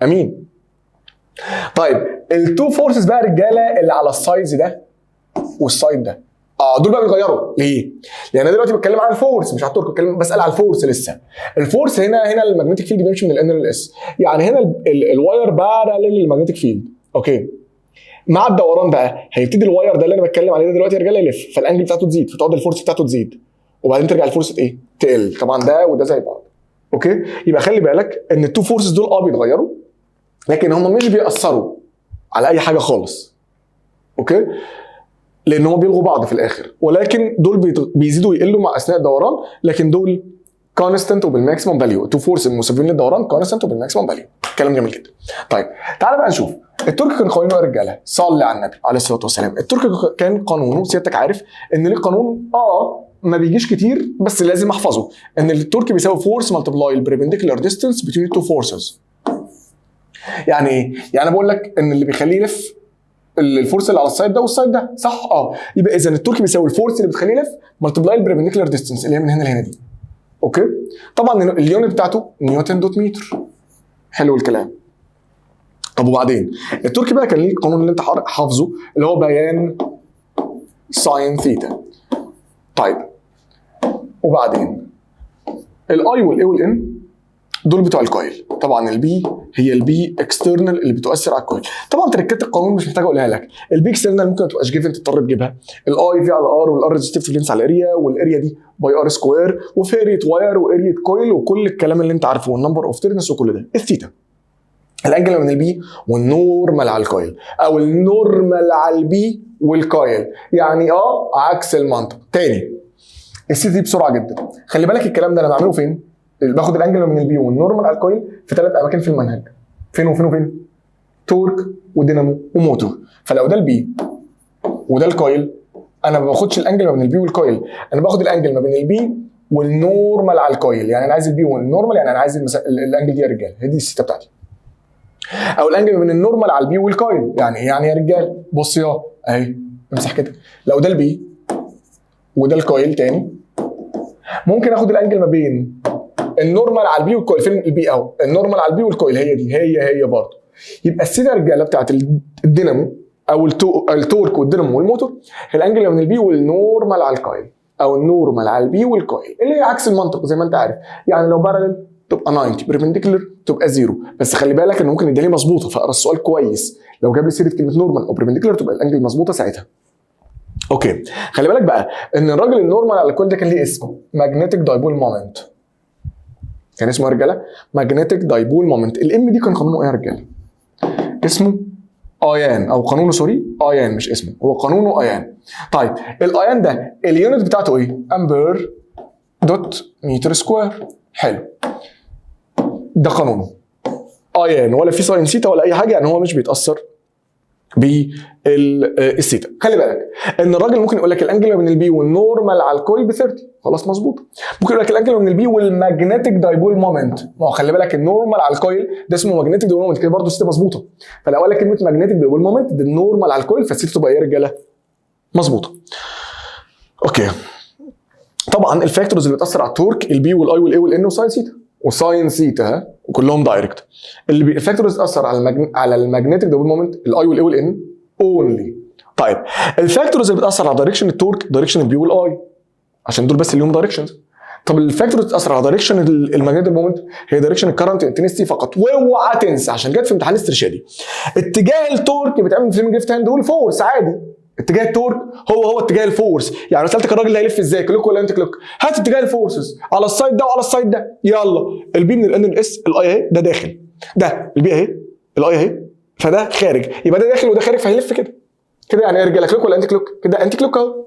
امين. طيب التو فورسز بقى رجاله اللي على السايدز ده والسايد ده، دول بقى بيتغيروا ليه؟ لان انا دلوقتي بتكلم عن الفورس مش على التورك، بسال على الفورس لسه. الفورس هنا الماجنتيك فيلد بيمشي من الان للاس، يعني هنا الواير باراليل للماجنتيك فيلد. اوكي، مع الدوران بقى هيبتدي الواير ده اللي انا بتكلم عليه ده دلوقتي يا رجاله يلف، فالانجل بتاعته تزيد، فتقعد الفورس بتاعته تزيد، وبعدين ترجع الفورس ايه؟ تقل. طبعا ده وده زي بعض. اوكي، يبقى خلي بالك ان التو فورسز دول بيتغيروا، لكن هم مش بيأثروا على اي حاجه خالص. اوكي، لان هم بيلغوا بعض في الاخر، ولكن دول بيزيدوا ويقلوا مع اثناء الدوران، لكن دول كونستنت وبالماكسيموم فاليو. التو فورس المسببين للدوران كونستنت وبالماكسيموم فاليو. كلام جميل جدا. طيب تعالى بقى نشوف التورك كان قانونه يا رجاله. صلي على النبي عليه الصلاه والسلام. التورك كان قانونه، سيادتك عارف ان ليه قانون ما بيجيش كتير بس لازم احفظه، ان التورك بيساوي فورس ملتبلاي البربنديكولار ديستانس بين التو فورسز. يعني ايه؟ يعني بقول لك ان اللي بيخليه يلف الفورس اللي على السايد ده والسايد ده، صح؟ يبقى اذا التورك بيساوي الفورس اللي بتخليه يلف ملتبلاي البربنديكولار ديستانس اللي هي من هنا لهنا دي. اوكي؟ طبعا اليونت بتاعته نيوتن دوت متر. حلو الكلام. طب وبعدين التورك بقى كان ليه القانون اللي انت حافظه اللي هو بيان ساين ثيتا. طيب وبعدين الاي والاي والان دول بتوع الكويل. طبعا البي هي البي اكسترنال اللي بتؤثر على الكويل. طبعا تركات القانون مش محتاج اقولها لك. البي اكسترنال ممكن ما تبقاش جيفن، تضطر تجيبها. الاي في على ار، والار ريزستيف لينس على الاريا، والاريا دي باي ار سكوير، وفي اريا واير واريا كويل وكل الكلام اللي انت عارفه، والنمبر اوف تيرنس وكل ده. الثيتا الانجل من البي والنورمال على الكويل، او النورمال على البي والكويل، يعني عكس المنطق. تاني الثيتا دي بسرعه جدا. خلي بالك الكلام ده انا بعمله فين؟ باخد الانجل من البي والنورمال على الكويل في 3 اماكن في المنهج. فين وفين وفين؟ تورك ودينامو وموتور. فلو ده البي وده الكويل، انا ما باخدش الانجل ما بين البي والكويل، انا باخد الانجل ما بين البي والنورمال على الكويل. يعني انا عايز البي والنورمال، يعني انا عايز الانجل دي يا رجاله، هي دي الثيتا بتاعتي. او الانجل ما بين النورمال على البي والكويل، يعني ايه يعني يا رجاله؟ بص اهي امسح كده. لو ده البي وده الكويل تاني، ممكن اخد الانجل ما بين النورمال على البي والكويل. فين البي اهو؟ النورمال على البي والكويل، هي دي هي برضه. يبقى الثيتا يا رجاله بتاعت الدينامو او التورك والدينامو والموتور هي الانجل من البي والنورمال على الكويل، او النورمال على البي والكويل، اللي هي عكس المنطق زي ما انت عارف. يعني لو باراليل تبقى 90، بربنديكولر تبقى 0. بس خلي بالك ان ممكن يديها لي مظبوطه، فاقرا السؤال كويس. لو جاب لي سيره كلمه نورمال او بربنديكولر تبقى الانجل مظبوطه ساعتها. اوكي، خلي بالك بقى ان الراجل النورمال على الكويل ده كان ليه اسم ماجنتيك دايبول مومنت. كان اسمه يا رجاله ماجنتيك دايبول مومنت. الام دي كان قانونه ايه يا رجاله؟ اسمه ايان، او قانونه سوري ايان، مش اسمه، هو قانونه ايان. طيب الايان ده اليونت بتاعته ايه؟ امبير دوت متر سكوير. حلو، ده قانونه ايان، ولا في ساين ثيتا ولا اي حاجه، يعني هو مش بيتاثر بالثيتا. خلي بالك ان الراجل ممكن يقول لك الانجل من البي والنورمال على الكويل ب 30، خلاص مظبوط. ممكن يقول لك الانجل من البي والماجنتيك دايبول مومنت، ما هو خلي بالك النورمال على الكويل ده اسمه ماجنتيك دايبول مومنت، كده برضه الثيتا مظبوطه. فلو قال لك كلمه ماجنتيك دايبول مومنت ده النورمال على الكويل، فالثيتا تبقى ايه يا رجاله؟ مظبوطه. اوكي، طبعا الفاكتورز اللي بتاثر على التورك البي والاي والاي والان وساين ثيتا وساين ثيتا وكلهم دايركت. الفاكتورز بتاثر على الماجنتيك دايبول مومنت الاي والاي والان اونلي. طيب الفاكتورز اللي بتاثر على دايركشن التورك دايركشن البي والاي، عشان دول بس اللي هم دايركشنز. طب الفاكتورز بتاثر على دايركشن الماجنتيك مومنت هي دايركشن الكرنت انتنسيتي فقط. واوعى تنسى عشان جت في امتحان استرشادي، اتجاه التورك بيتعمل فليمنج ليفت هاند رول فورس عادي. اتجاه التورك هو اتجاه الفورس. يعني سالتك الراجل ده هيلف ازاي، كلوك ولا انت كلوك؟ هات اتجاه الفورسز على السايد ده وعلى السايد ده. يلا البي من الان للاس، الاي اهي، ده داخل، ده البي اهي، الاي اهي، فده خارج، يبقى ده داخل وده خارج، فهيلف كده كده. يعني يا رجاله كلوك ولا انت كلوك؟ كده انت كلوك اهو.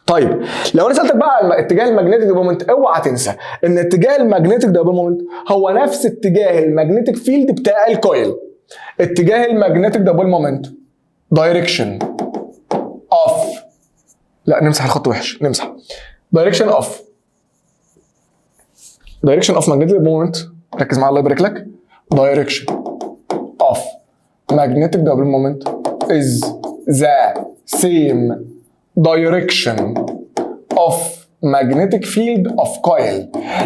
طيب لو انا سالتك بقى على اتجاه الماجنتيك مومنت، اوعى تنسى ان اتجاه الماجنتيك مومنت هو نفس اتجاه الماجنتيك فيلد بتاع الكويل. اتجاه الماجنتيك مومنت دايركشن اوف، لا نمسح الخط وحش، نمسح دايركشن اوف ماجنتيك مومنت. ركز معايا الله يبارك لك. دايركشن اوف magnetic double moment is the same direction of magnetic field of coil.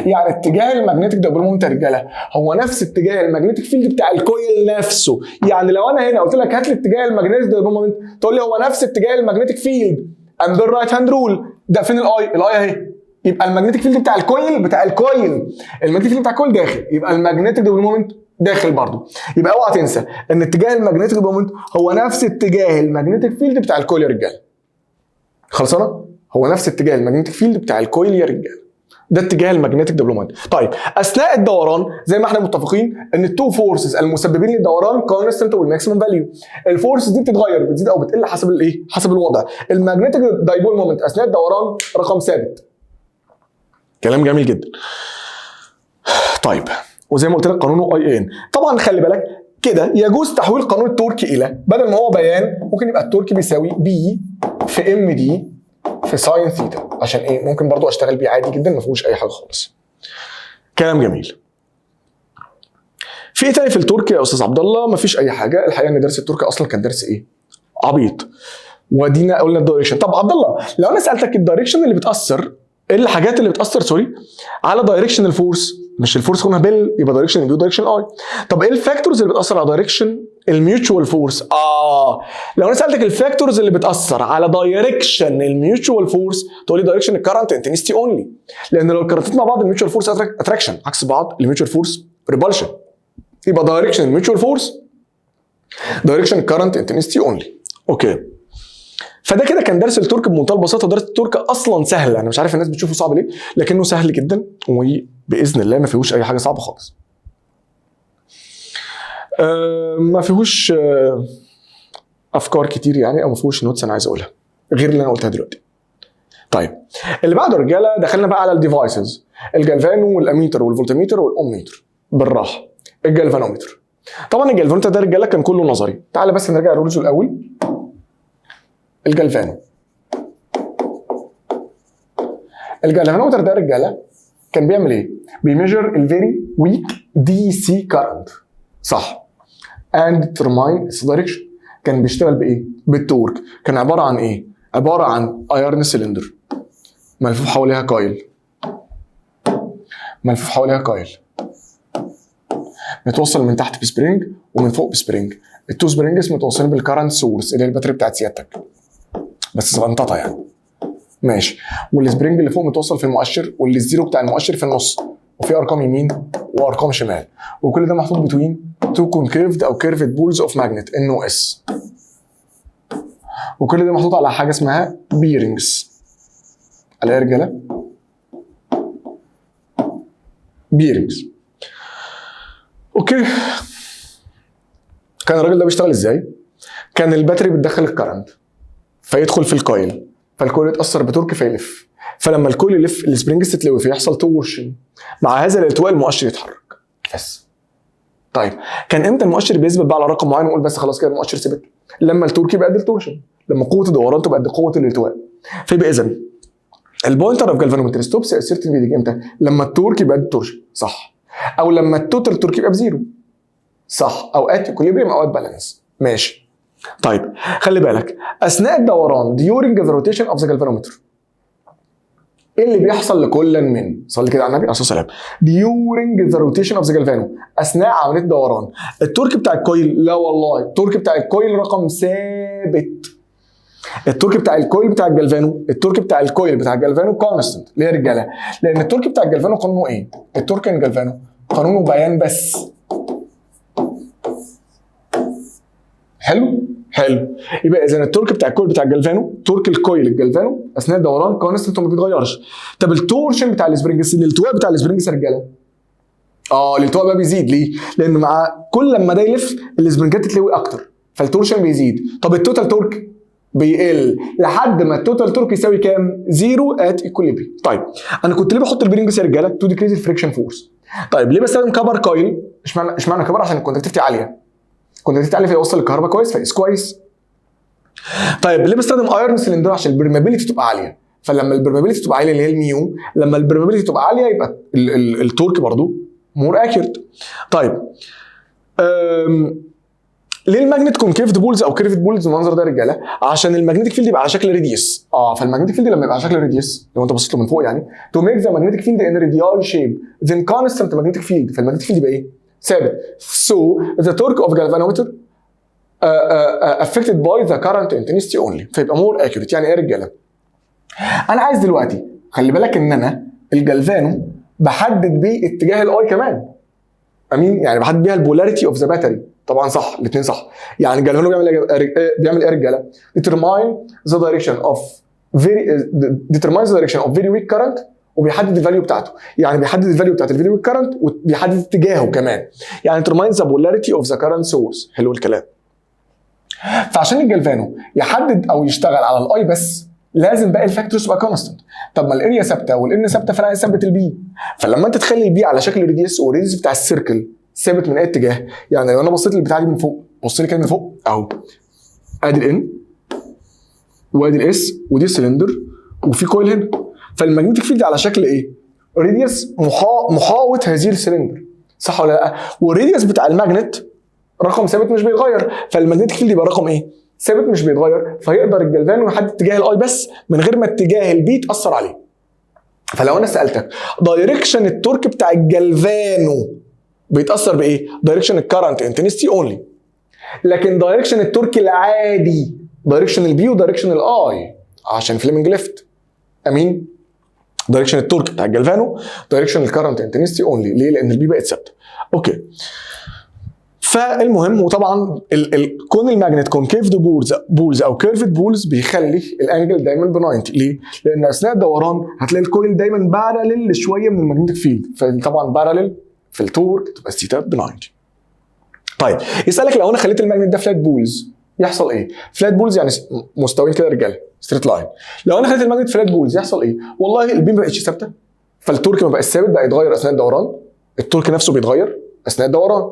يعني اتجاه المagnetic double moment يا رجاله هو نفس اتجاه المagnetic field بتاع الكويل نفسه. يعني لو انا هنا قلت لك هات لي اتجاه المagnetic double moment، تقول لي هو نفس اتجاه المagnetic field and the right hand rule. ده فين الاي؟ الاي اهي. يبقى المagnetic field بتاع الكويل المagnetic field بتاع الكويل داخل، يبقى المagnetic double moment داخل برضه. يبقى اوعى تنسى ان اتجاه الماجنتيك مومنت هو نفس اتجاه الماجنتيك فيلد بتاع الكويل يا رجاله. خلصانه؟ هو نفس اتجاه الماجنتيك فيلد بتاع الكويل يا رجاله. ده اتجاه الماجنتيك مومنت. طيب اثناء الدوران زي ما احنا متفقين ان التو فورسز المسببين للدوران كونستنت والماكسيمم فاليو. الفورسز دي بتتغير، بتزيد او بتقل حسب الايه؟ حسب الوضع. الماجنتيك دايبول مومنت اثناء الدوران رقم ثابت. كلام جميل جدا. طيب وزي ما قلت لك قانونه اي ان. طبعا خلي بالك كده يجوز تحويل قانون التورك الى، بدل ما هو بيان ممكن يبقى التورك بيساوي بي في ام دي في ساين ثيتا. عشان ايه؟ ممكن برضو اشتغل بيه عادي جدا ما فيهوش اي حاجه خالص. كلام جميل. في ايه تاني في التورك يا استاذ عبد الله؟ ما فيش اي حاجه الحقيقه، ان درس التورك اصلا كان درس ايه؟ عبيط. ودينا قلنا الدايركشن. طب عبد الله لو انا سالتك الدايركشن اللي بتاثر، ايه الحاجات اللي بتاثر على دايركشن الفورس؟ مش الفورس قلنا بيل، يبقى دايركشن البي ودايركشن اي. طب ايه الفاكتورز اللي بتاثر على دايركشن الميوتشوال فورس؟ لو انا سالتك الفاكتورز اللي بتاثر على دايركشن الميوتشوال فورس، تقول لي دايركشن الكرنت انتنسيتي اونلي. لان لو الكرنتات مع بعض الميوتشوال فورس اتراكشن، عكس بعض الميوتشوال فورس ريبالشن. يبقى دايركشن الميوتشوال فورس دايركشن الكرنت انتنسيتي اونلي. اوكي. فده كده كان درس التورك بمنتهى البساطه. درس التورك اصلا سهل، انا مش عارف الناس بتشوفه صعب ليه، لكنه سهل جدا وباذن الله ما فيهوش اي حاجه صعبه خالص. ما فيهوش افكار كتير يعني، او ما فيهوش نوتس انا عايز اقولها غير اللي انا قلتها دلوقتي. طيب اللي بعده يا رجاله دخلنا بقى على الديفايسز، الجالفانو والاميتر والفولتميتر والاوميتر. بالراحه. الجالفانومتر، طبعا الجالفانومتر ده رجاله كان كله نظري. تعالى بس نرجع الرولز الاول. الجالفانومتر ده رجاله كان بيعمل ايه؟ بيميجر الفيري ويك دي سي كارنت، صح؟ اند ديترماين اتس دايركشن. كان بيشتغل بايه؟ بالتورك. كان عباره عن ايه؟ عباره عن ايرن سلندر ملفوف حواليها كايل، متوصل من تحت بسبرينج ومن فوق بسبرينج. التو سبرينجز متوصلين بالكارنت سورس اللي هي الباتري بتاعت سيادتك، بس صغنططه يعني. ماشي. والسبرينج اللي فوق متوصل في المؤشر، والزيرو بتاع المؤشر في النص، وفي ارقام يمين وارقام شمال، وكل ده محطوط بتوين تو كونكيرفد او كيرفد بولز اوف ماجنت ان او اس. وكل ده محطوط على حاجه اسمها بيرنجز. على يا رجاله بيرنجز. اوكي. كان الراجل ده بيشتغل ازاي؟ كان الباتري بتدخل الكرنت فيدخل في الكويل، فالكويل يتاثر بتورك فيلف، فلما الكويل يلف السبرينجز تتلوي فيحصل تورشن. مع هذا الالتواء المؤشر يتحرك بس. طيب كان امتى المؤشر بيثبت بقى على رقم معين ونقول بس خلاص كده المؤشر ثبت؟ لما التورك يبقى قد التورشن، لما قوه الدوران تبقى قد قوه الالتواء. فيبقى اذا البوينتر اوف جالفانومتر ستوبس اسيرتين ريدنج امتى؟ لما التورك يبقى قد التورشن، صح؟ او لما التوتال تورك يبقى بزيرو، صح؟ اوقات اكوليبريم اوقات بالانس، ماشي. طيب خلي بالك اثناء الدوران during the rotation of the galvanometer ايه اللي بيحصل لكل من؟ صلي كده على النبي عليه الصلاه والسلام. during the rotation of the galvano اثناء عمليه الدوران التورك بتاع الكويل، لا والله التورك بتاع الكويل رقم ثابت. التورك بتاع الكويل بتاع الجلفانو، التورك بتاع الكويل بتاع الجلفانو كونستنت. ليه يا رجاله؟ لان التورك بتاع الجلفانو قانونه ايه؟ التورك الجلفانو قانونه بيان بس. حلو؟ حلو. يبقى اذا التورك بتاع الكويل بتاع الجلفانو، تورك الكويل الجلفانو اثناء الدوران كونستنت وما بيتغيرش. طب التورشن بتاع السبرينجز، الالتواء بتاع السبرينجز يا رجاله، الالتواء بقى بيزيد. ليه؟ لان مع كل لما ده يلف السبرينجات تتلوي اكتر، فالتورشن بيزيد. طب التوتال تورك بيقل لحد ما التوتال تورك يساوي كام؟ 0 ات ايكوليبريم. طيب انا كنت ليه بحط البرينجز يا رجاله؟ تو ديكريز الفريكشن فورس. طيب ليه بستخدم كبر كويل؟ اشمعنى كبر؟ عشان الكوندكتيفيتي عاليه. الكوندكتيفيتي عاليه فيوصل الكهرباء كويس، فيقيس كويس. طيب ليه بستخدم ايرون سلندر؟ عشان البرمابيلتي تبقى عاليه. فلما البرمابيلتي تبقى عاليه اللي هي الميو، لما البرمابيلتي تبقى عاليه يبقى التورك برضو مور اكيوريت. طيب ليه الماجنت كونكيفد بولز او كيرفد بولز المنظر ده يا رجاله؟ عشان الماجنتيك فيلد يبقى على شكل ريديوس. فالماجنتيك فيلد لما يبقى على شكل ريديوس، لو انت بصيت له من فوق يعني، تو ميك ذا ماجنتيك فيلد ان ريديال شيب ذن كونستنت ماجنتيك فيلد، فالماجنتيك فيلد يبقى ايه؟ ثابت. سو ذا تورك اوف جالفانومتر affected by the current intensity only، فيبقى مور اكيوريت. يعني ايه يا رجاله؟ انا عايز دلوقتي، خلي بالك ان انا الجالفانو بحدد بيه اتجاه الاي كمان. امين؟ يعني بحدد بيها البولاريتي اوف ذا باتري. طبعا صح، الاثنين صح. يعني الجالفانو بيعمل ايه يا رجاله؟ determine the direction of very weak current، وبيحدد الفاليو بتاعته. يعني بيحدد الفاليو بتاعت الفيري ويك كارنت وبيحدد اتجاهه كمان. يعني determine the polarity of the current source. حلو الكلام. فعشان الجالفانو يحدد او يشتغل على الاي بس، لازم باقي الفاكتورز تبقى كونستنت. طب ما الاريا ثابته والان ثابته، فانا عايز اثبت البي. فلما انت تخلي البي على شكل ريديوس، والريديوس بتاع السيركل ثابت من اي اتجاه، يعني لو انا بصيت للبتاع دي من فوق، بص لي كده من فوق اهو، ادي الان وادي الاس ودي السلندر وفي كويل هنا، فالماجنتيك فيلد على شكل ايه؟ ريديوس محاوط هذه السلندر، صح ولا لا؟ والريديوس بتاع الماجنت رقم ثابت مش بيتغير، فالماجنتيك فيلد يبقى رقم ايه؟ ثابت مش بيتغير، فيقدر الجالفانو يحدد اتجاه الاي بس من غير ما اتجاه البي يتاثر عليه. فلو انا سالتك دايركشن التورك بتاع الجالفانو بيتاثر بايه؟ دايركشن الكرنت انتنسيتي اونلي. لكن دايركشن التورك العادي دايركشن البي ودايركشن الاي، عشان فليمنج ليفت. امين؟ دايركشن التورك بتاع الجالفانو دايركشن الكرنت انتنسيتي اونلي. ليه؟ لان البي بقت ثابته. اوكي. فالمهم، وطبعا كون الماجنت كونكيفد بولز او كيرفد بولز بيخلي الانجل دايما ب 90. ليه؟ لان اثناء الدوران هتلاقي الكويل دايما باراليل شويه من الماجنتيك فيلد، فطبعا باراليل في التورك تبقى الثيتا ب 90. طيب يسالك لو انا خليت الماجنت ده فلات بولز يحصل ايه؟ فلات بولز يعني مستويين كده يا رجاله، ستريت لاين. لو انا خليت الماجنت فلات بولز يحصل ايه؟ والله البي ما بقتش ثابته، فالتورك ما بقاش ثابت، بقى يتغير اثناء الدوران. التورك نفسه بيتغير اثناء الدوران،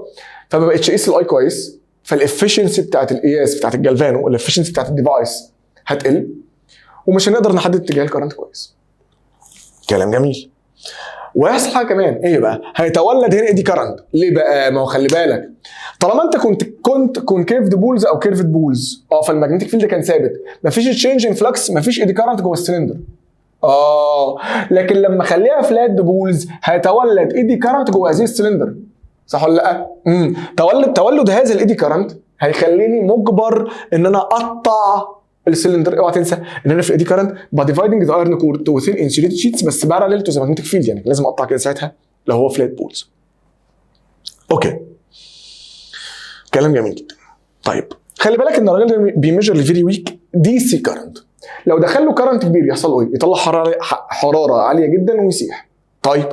فما بقتش اقيس الاي كويس، فالافشنسي بتاعت القياس بتاعت الجالفانو والافشنسي بتاعت الديفايس هتقل، ومش هنقدر نحدد اتجاه الكرنت كويس. كلام جميل. ويحصل حاجه كمان، ايه بقى؟ هيتولد هنا ايدي كرنت. ليه بقى؟ ما هو خلي بالك، طالما انت كنت كونكيفد بولز او كيرفد بولز، فالماجنتيك فيلد كان ثابت، مفيش تشينج ان فلكس، مفيش ايدي كرنت جوه السلندر. لكن لما اخليها فلات بولز هيتولد ايدي كرنت جوه هذه السلندر، صح ولا لا؟ تولد هذا الايدي كرنت هيخليني مجبر ان انا اقطع السلندر. اوعى تنسى ان انا في الايدي كرنت بديفايدنج ذا ايرن كور تو ثين انسيوليتد شيتس، بس باراليل تو ذا ماجنتيك فيلد، يعني لازم اقطع كده ساعتها لو هو فلات بولز. اوكي، كلام جميل جدا. طيب خلي بالك ان الراجل ده بيميجر الفيري ويك دي سي كرنت. لو دخل له كرنت كبير يحصل له ايه؟ يطلع حراره عاليه جدا ويسيح. طيب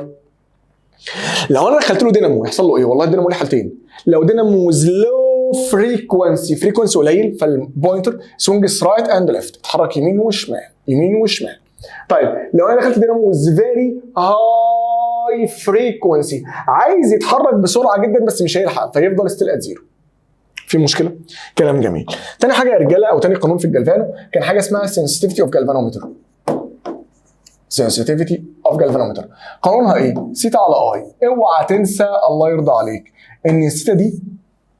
لو انا دخلت له دينامو يحصل له ايه؟ والله الدينامو ليه حالتين. لو دينامو لو فريكونسي قليل، فالبوينتر سوينجز رايت اند ليفت، اتحرك يمين وشمال يمين وشمال. طيب لو انا دخلت دينامو فيري هاي فريكونسي، عايز يتحرك بسرعه جدا بس مش هيلحق، فيفضل ستيل ات زيرو. في مشكله؟ كلام جميل. تاني حاجه يا رجاله، او تاني قانون في الجالفانو، كان حاجه اسمها sensitivity of galvanometer. sensitivity of galvanometer قانونها ايه؟ سيتا على اي. اوعى تنسى الله يرضى عليك ان السيتا دي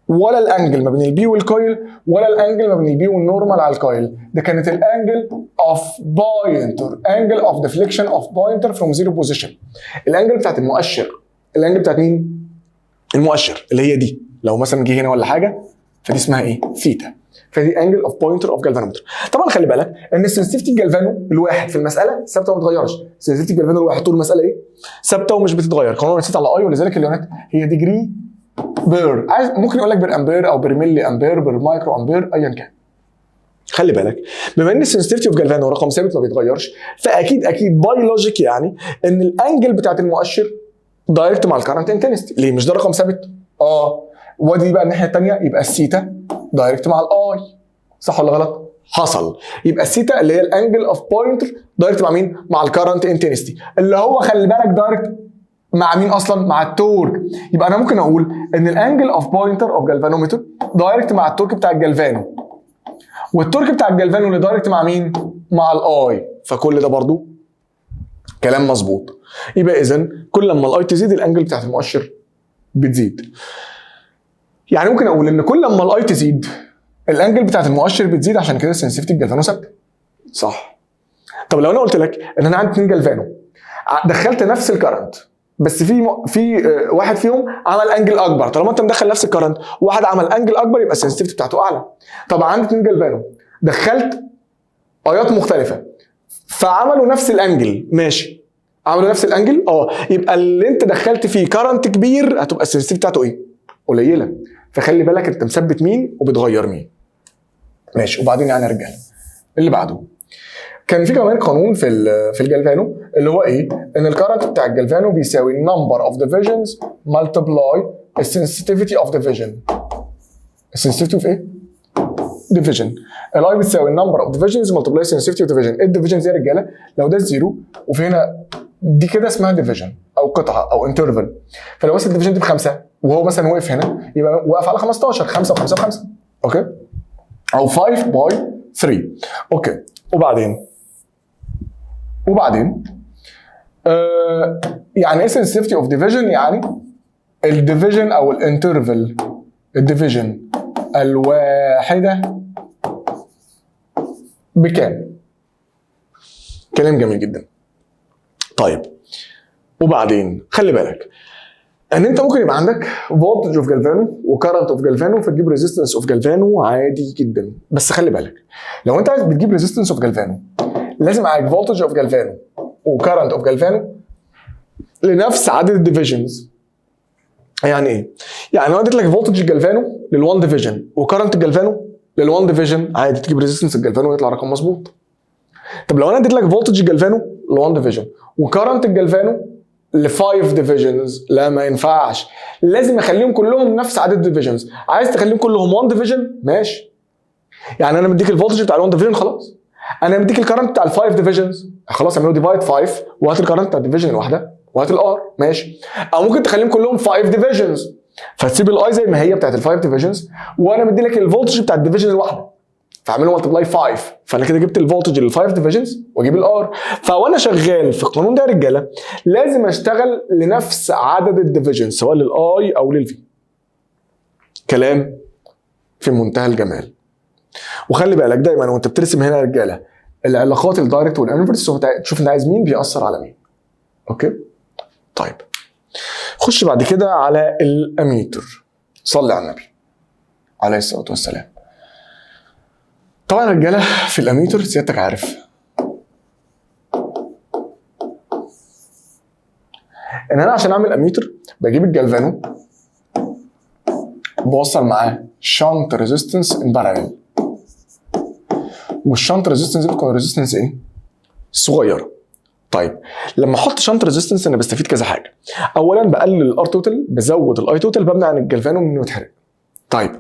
ولا الانجل ما بين البي والكويل ولا الانجل ما بين البي والنورمال على الكويل، ده كانت الانجل اوف بوينتر، انجل اوف ديفليكشن اوف بوينتر فروم زيرو بوزيشن. الانجل بتاعت المؤشر، الانجل بتاعت مين؟ المؤشر اللي هي دي، لو مثلا جه هنا ولا حاجه فدي اسمها ايه؟ ثيتا. فدي انجل اوف بوينتر اوف جالفانومتر. طبعا خلي بالك ان السنسيتيفيتي الجالفانو الواحد في المساله ثابته وما بتتغيرش. السنسيتيفيتي الجالفانو الواحد طول المساله ايه؟ ثابته ومش بتتغير. قانون نسيت على اي، ولذلك اليونت هي ديجري بير. ممكن يقول لك بير امبير او بير ملي امبير بير مايكرو امبير ايا كان. خلي بالك بما ان السنسيتيفيتي اوف جالفانو رقم ثابت ما بيتغيرش، فاكيد باي لوجيك يعني ان الانجل بتاعت المؤشر دايركت مع الكرنت انتنستي. ليه؟ مش ده رقم ثابت؟ ودي بقى الناحيه الثانيه يبقى الثيتا دايركت مع الاي. صح ولا غلط؟ حصل. يبقى الثيتا اللي هي الانجل اوف بوينتر دايركت مع مين؟ مع الكرنت انتنستي، اللي هو خلي بالك دايركت مع مين اصلا؟ مع التورك. يبقى انا ممكن اقول ان الانجل اوف بوينتر اوف جالفانومتر دايركت مع التورك بتاع الجالفانو، والتورك بتاع الجالفانو اللي دايركت مع مين؟ مع الاي. فكل ده برضو كلام مظبوط. يبقى اذا كل لما الاي تزيد الانجل بتاعت المؤشر بتزيد. يعني ممكن اقول ان كل لما الاي تزيد الانجل بتاعت المؤشر بتزيد، عشان كده السنسيتيفيتي الجالفانو ثابته. صح. طب لو انا قلت لك ان انا عندي 2 جالفانو دخلت نفس الكرنت، بس في واحد فيهم عمل انجل اكبر، طالما انت مدخل نفس الكرنت واحد عمل انجل اكبر يبقى السنسيتيفيتي بتاعته اعلى. طب عندي 2 جالفانو دخلت ايات مختلفه فعملوا نفس الانجل، ماشي، عملوا نفس الانجل يبقى اللي انت دخلت فيه كرنت كبير هتبقى السنسيتيفيتي بتاعته ايه؟ قليله. فخلي بالك انت مثبت مين وبتغير مين. ماشي. وبعدين يعني يا رجاله اللي بعده كان في كمان قانون في الجالفانو اللي هو ايه؟ ان الكرنت بتاع الجالفانو بيساوي number of divisions multiply السنسيتيفيتي اوف ديفيجن. السنسيتيفيتي اوف ايه؟ ديفيجن. الاي بتساوي number of divisions multiply sensitivity of division. ايه الديفيجن دي يا رجاله؟ لو ده الزيرو وفي هنا دي كده اسمها ديفيجن او قطعه او انترفال. فلو مثلا الديفيجن دي ب5 وهو مثلا واقف هنا يبقى واقف على 15، 5 و5 و5. اوكي؟ او 5 باي 3. اوكي. وبعدين يعني ايه sensitivity of division؟ يعني الديفيجن او الانترفال، الديفيجن الواحده بكام؟ كلام جميل جدا. طيب وبعدين خلي بالك ان انت ممكن يبقى عندك فولتج اوف جالفانو وكارنت اوف جالفانو فتجيب ريزيستنس اوف جالفانو عادي جدا. بس خلي بالك لو انت عايز بتجيب ريزيستنس اوف جالفانو لازم معاك فولتج اوف جالفانو وكارنت اوف جالفانو لنفس عدد الديفيجنز. يعني ايه؟ يعني لو اديت لك فولتج الجالفانو لل1 ديفيجن وكارنت الجالفانو لل1 ديفيجن عادي تجيب ريزيستنس الجالفانو ويطلع رقم مظبوط. طب لو انا اديت لك فولتج الجالفانو ل1 ديفيجن وكارنت الجالفانو ل5 ديفيجنز، لا ما ينفعش، لازم اخليهم كلهم نفس عدد الديفيجنز. عايز تخليهم كلهم 1 ديفيجن ماشي، يعني انا مديك الفولتج بتاع ال1 ديفيجن خلاص، انا مديك الكارنت بتاع ال5 ديفيجنز خلاص اعملوا ديفايد 5 وهات الكارنت بتاع الديفيجن الواحده وهات الار ماشي. او ممكن تخليهم كلهم 5 ديفيجنز فتسيب الاي زي ما هي بتاعت ال5 ديفيجنز وانا مدي لك الفولتج بتاع الديفيجن الواحده فاعمله ملتبلاي 5، فانا كده جبت الفولتج لل5 ديفيجنز واجيب الار. فوانا شغال في القانون ده يا رجاله لازم اشتغل لنفس عدد الديفيجنز سواء للاي او للفي. كلام في منتهى الجمال. وخلي بالك دايما وانت بترسم هنا يا رجاله العلاقات الدايركت والانفرس تشوف انت عايز مين بيأثر على مين. اوكي؟ طيب خش بعد كده على الاميتر. صلي على النبي عليه الصلاه والسلام. طبعا يا رجاله في الاميتر سيادتك عارف ان انا عشان اعمل اميتر بجيب الجالفانو بوصل معاه شانت ريزيستنس ان باراليل، والشانت ريزيستنس دي بتكون ريزيستنس ايه؟ صغيره. طيب لما احط شانت ريزيستنس انا بستفيد كذا حاجه. اولا بقلل الار توتال، بزود الاي توتال، بمنع عن الجالفانو انه يتحرق. طيب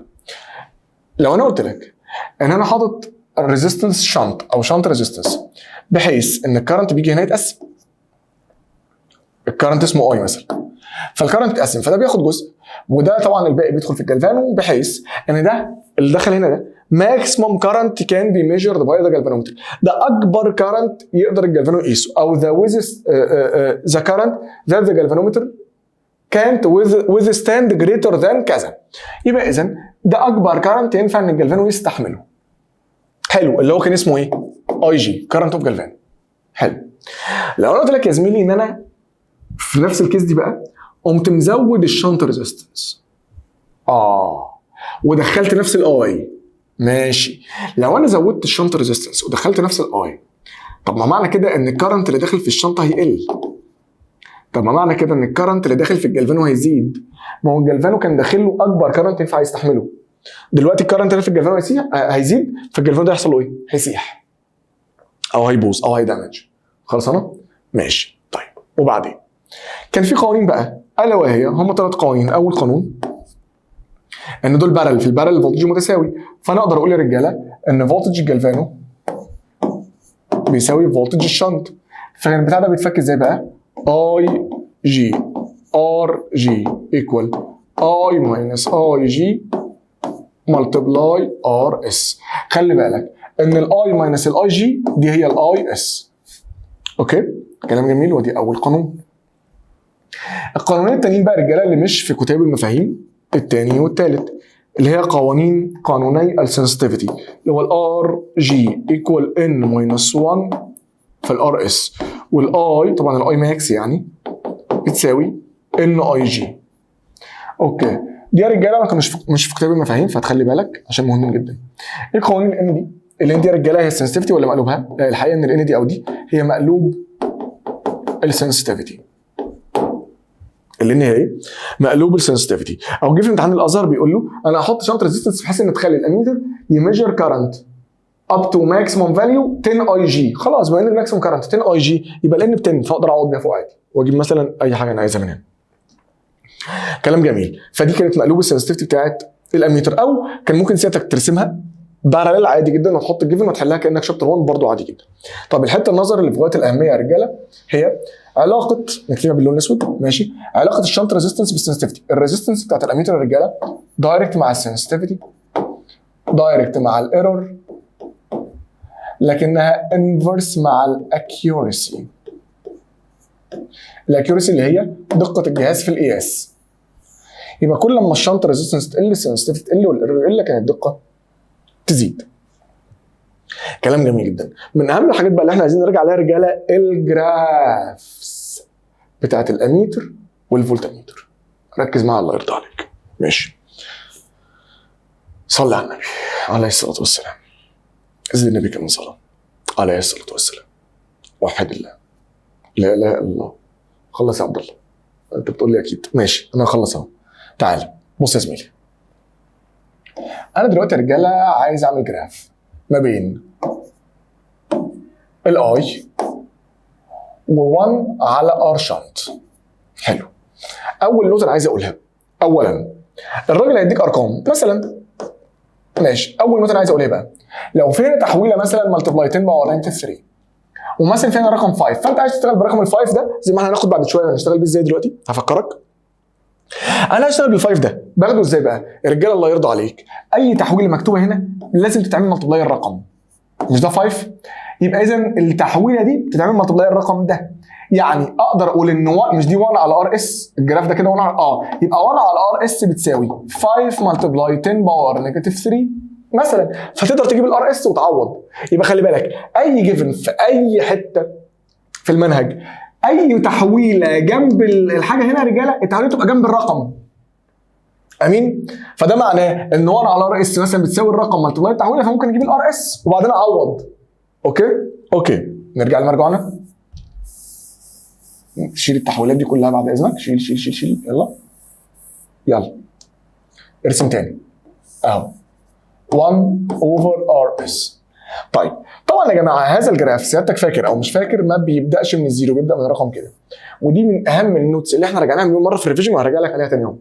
لو انا قلت لك ان انا حاطط ريزيستنس شانت او شانت ريزيستنس بحيث ان الكرنت بيجي هنا يتقسم، الكرنت اسمه اي مثلا، فالكرنت يتقسم فده بياخد جزء وده طبعا الباقي بيدخل في الجالفانو بحيث ان ده اللي دخل هنا ده ماكسيمم كرنت كان بي ميجرد باي ذا جالفانومتر، ده اكبر كرنت يقدر الجالفانو يقيسه، او ذا كرنت ذات ذا جالفانومتر كانت withstand greater than كذا. يبقى اذا ده اكبر كرنت ينفع ان الجالفانو يستحمله. حلو، اللي هو كان اسمه ايه؟ اي جي، كرنت اوف جالفانو. حلو. لو انا قلت لك يا زميلي ان انا في نفس الكيس دي بقى قمت مزود الشنط ريزيستنس ودخلت نفس الاي ماشي. لو انا زودت الشنط ريزيستنس ودخلت نفس الاي، طب ما معنى كده ان الكرنت اللي داخل في الشنطه هيقل. طب ما معنى كده ان الكرنت اللي داخل في الجلفانو هيزيد. ما هو الجلفانو كان داخل له اكبر كرنت ينفع يستحمله. دلوقتي الكرنت اللي في الجلفانو هيزيد، فالجلفانو ده هيحصل له ايه؟ هيسيح او هيبوظ او هيدمج. خلاص انا ماشي. طيب وبعدين كان في قوانين بقى، الا وهي هم 3 قوانين. اول قانون ان دول بارل، في البارل الفولتج متساوي، فانا اقدر اقول يا رجاله ان فولتج الجلفانو بيساوي فولتج الشنط. فكان البتاع ده بيتفك ازاي بقى؟ اي جي ار جي ايكوال اي ماينس اي جي ملتبلاي ار اس. خلي بالك ان الاي ماينس الاي جي دي هي الاي اس. اوكي كلام جميل. ودي اول قانون. القانونين التانيين بقى رجاله اللي مش في كتاب المفاهيم، التاني والتالت، اللي هي قانوني السنسيتيفيتي، اللي هو الار جي ايكوال ان ماينس 1 في الار اس، والاي طبعا الاي ماكس يعني بتساوي ان اي جي. اوكي دي يا رجاله ما كانوش مش في كتاب المفاهيم، فهتخلي بالك عشان مهمين جدا. ايه قوانين الان دي؟ الان دي يا رجاله هي السنسيتيفيتي ولا مقلوبها؟ لا الحقيقه ان الان دي او دي هي مقلوب السنسيتيفيتي. الان هي ايه؟ مقلوب السنسيتيفيتي. او جه في امتحان الازهر بيقول له انا هحط شنط ريزيستنس بحيث ان تخلي الاميتر يميجر كارنت اب تو ماكسيموم فاليو 10 اي جي. خلاص بما ان الماكسيموم كارنت 10 اي جي يبقى الان ب 10، فاقدر اعوض بيها فوق عادي واجيب مثلا اي حاجه انا عايزها من هنا. كلام جميل. فدي كانت مقلوب السنسيتيفيتي بتاعت الاميتر. او كان ممكن سيادتك ترسمها باراليل عادي جدا وتحط الجيفن وتحلها كانك شابتر 1 برضه عادي جدا. طب الحته النظر اللي في غايه الاهميه يا رجاله هي علاقه، نكتبها باللون الاسود ماشي، علاقه الشنط ريزيستنس بالسنسيتيفيتي. الريزيستنس بتاعت الاميتر يا رجاله دايركت مع السنسيتيفيتي، دايركت مع الايرور، لكنها انفرس مع الاكيورسي. الاكيورسي اللي هي دقه الجهاز في القياس. يبقى كل ما الشنط ريزيستنس تقل السنسيتيفيتي تقل والايرور يقل، كانت الدقه تزيد. كلام جميل جدا. من اهم الحاجات بقى اللي احنا عايزين نرجع عليها رجاله الجرافس بتاعت الاميتر والفولتميتر. ركز معايا الله يرضى عليك. ماشي. صلي على النبي عليه الصلاه والسلام. زد النبي كمان صلاه عليه الصلاه والسلام. وحد الله لا اله الا الله. خلص يا عبد الله. انت بتقول لي اكيد. ماشي انا هخلص اهو. تعال بص يا زميلي، انا دلوقتي يا رجاله عايز اعمل جراف ما بين الاي و1 على ار شنط. حلو. اول نقطه انا عايز اقولها، اولا الراجل هيديك ارقام مثلا، ماشي. اول نقطه انا عايز اقولها بقى، لو فينا تحويله مثلا ملتبلاي 10 باور 93 ومثلا فينا رقم 5، فانت عايز تشتغل برقم ال5 ده زي ما احنا هناخد بعد شويه هنشتغل بيه ازاي. دلوقتي هفكرك انا هشتغل بال5 ده. باخده ازاي بقى؟ الرجاله الله يرضى عليك، اي تحويله مكتوبه هنا لازم تتعمل ملتبلاي الرقم، مش ده 5؟ يبقى اذا التحويله دي بتتعمل ملتبلاي الرقم ده. يعني اقدر اقول ان مش دي 1 على ار اس، الجراف ده كده 1 على يبقى 1 على ار اس بتساوي 5 ملتبلاي 10 باور نيجاتيف 3 مثلا. فتقدر تجيب الار اس وتعوض. يبقى خلي بالك اي جيفن في اي حته في المنهج، اي تحويله جنب الحاجه هنا يا رجاله التحويله تبقى جنب الرقم. امين؟ فده معناه ان 1 على ار اس مثلا بتساوي الرقم ملتبلاي التحويله، فممكن نجيب الار اس وبعدين اعوض. اوكي نرجع لمرجعنا. شيل التحويلات دي كلها بعد اذنك. شيل يلا ارسم تاني اهو 1 اوفر ار اس. طيب طبعا يا جماعه هذا الجراف سيادتك فاكر او مش فاكر ما بيبداش من الزيرو، بيبدا من رقم كده، ودي من اهم النوتس اللي احنا رجعناها مليون مره في الريفيجن وهرجع لك عليها تاني يوم.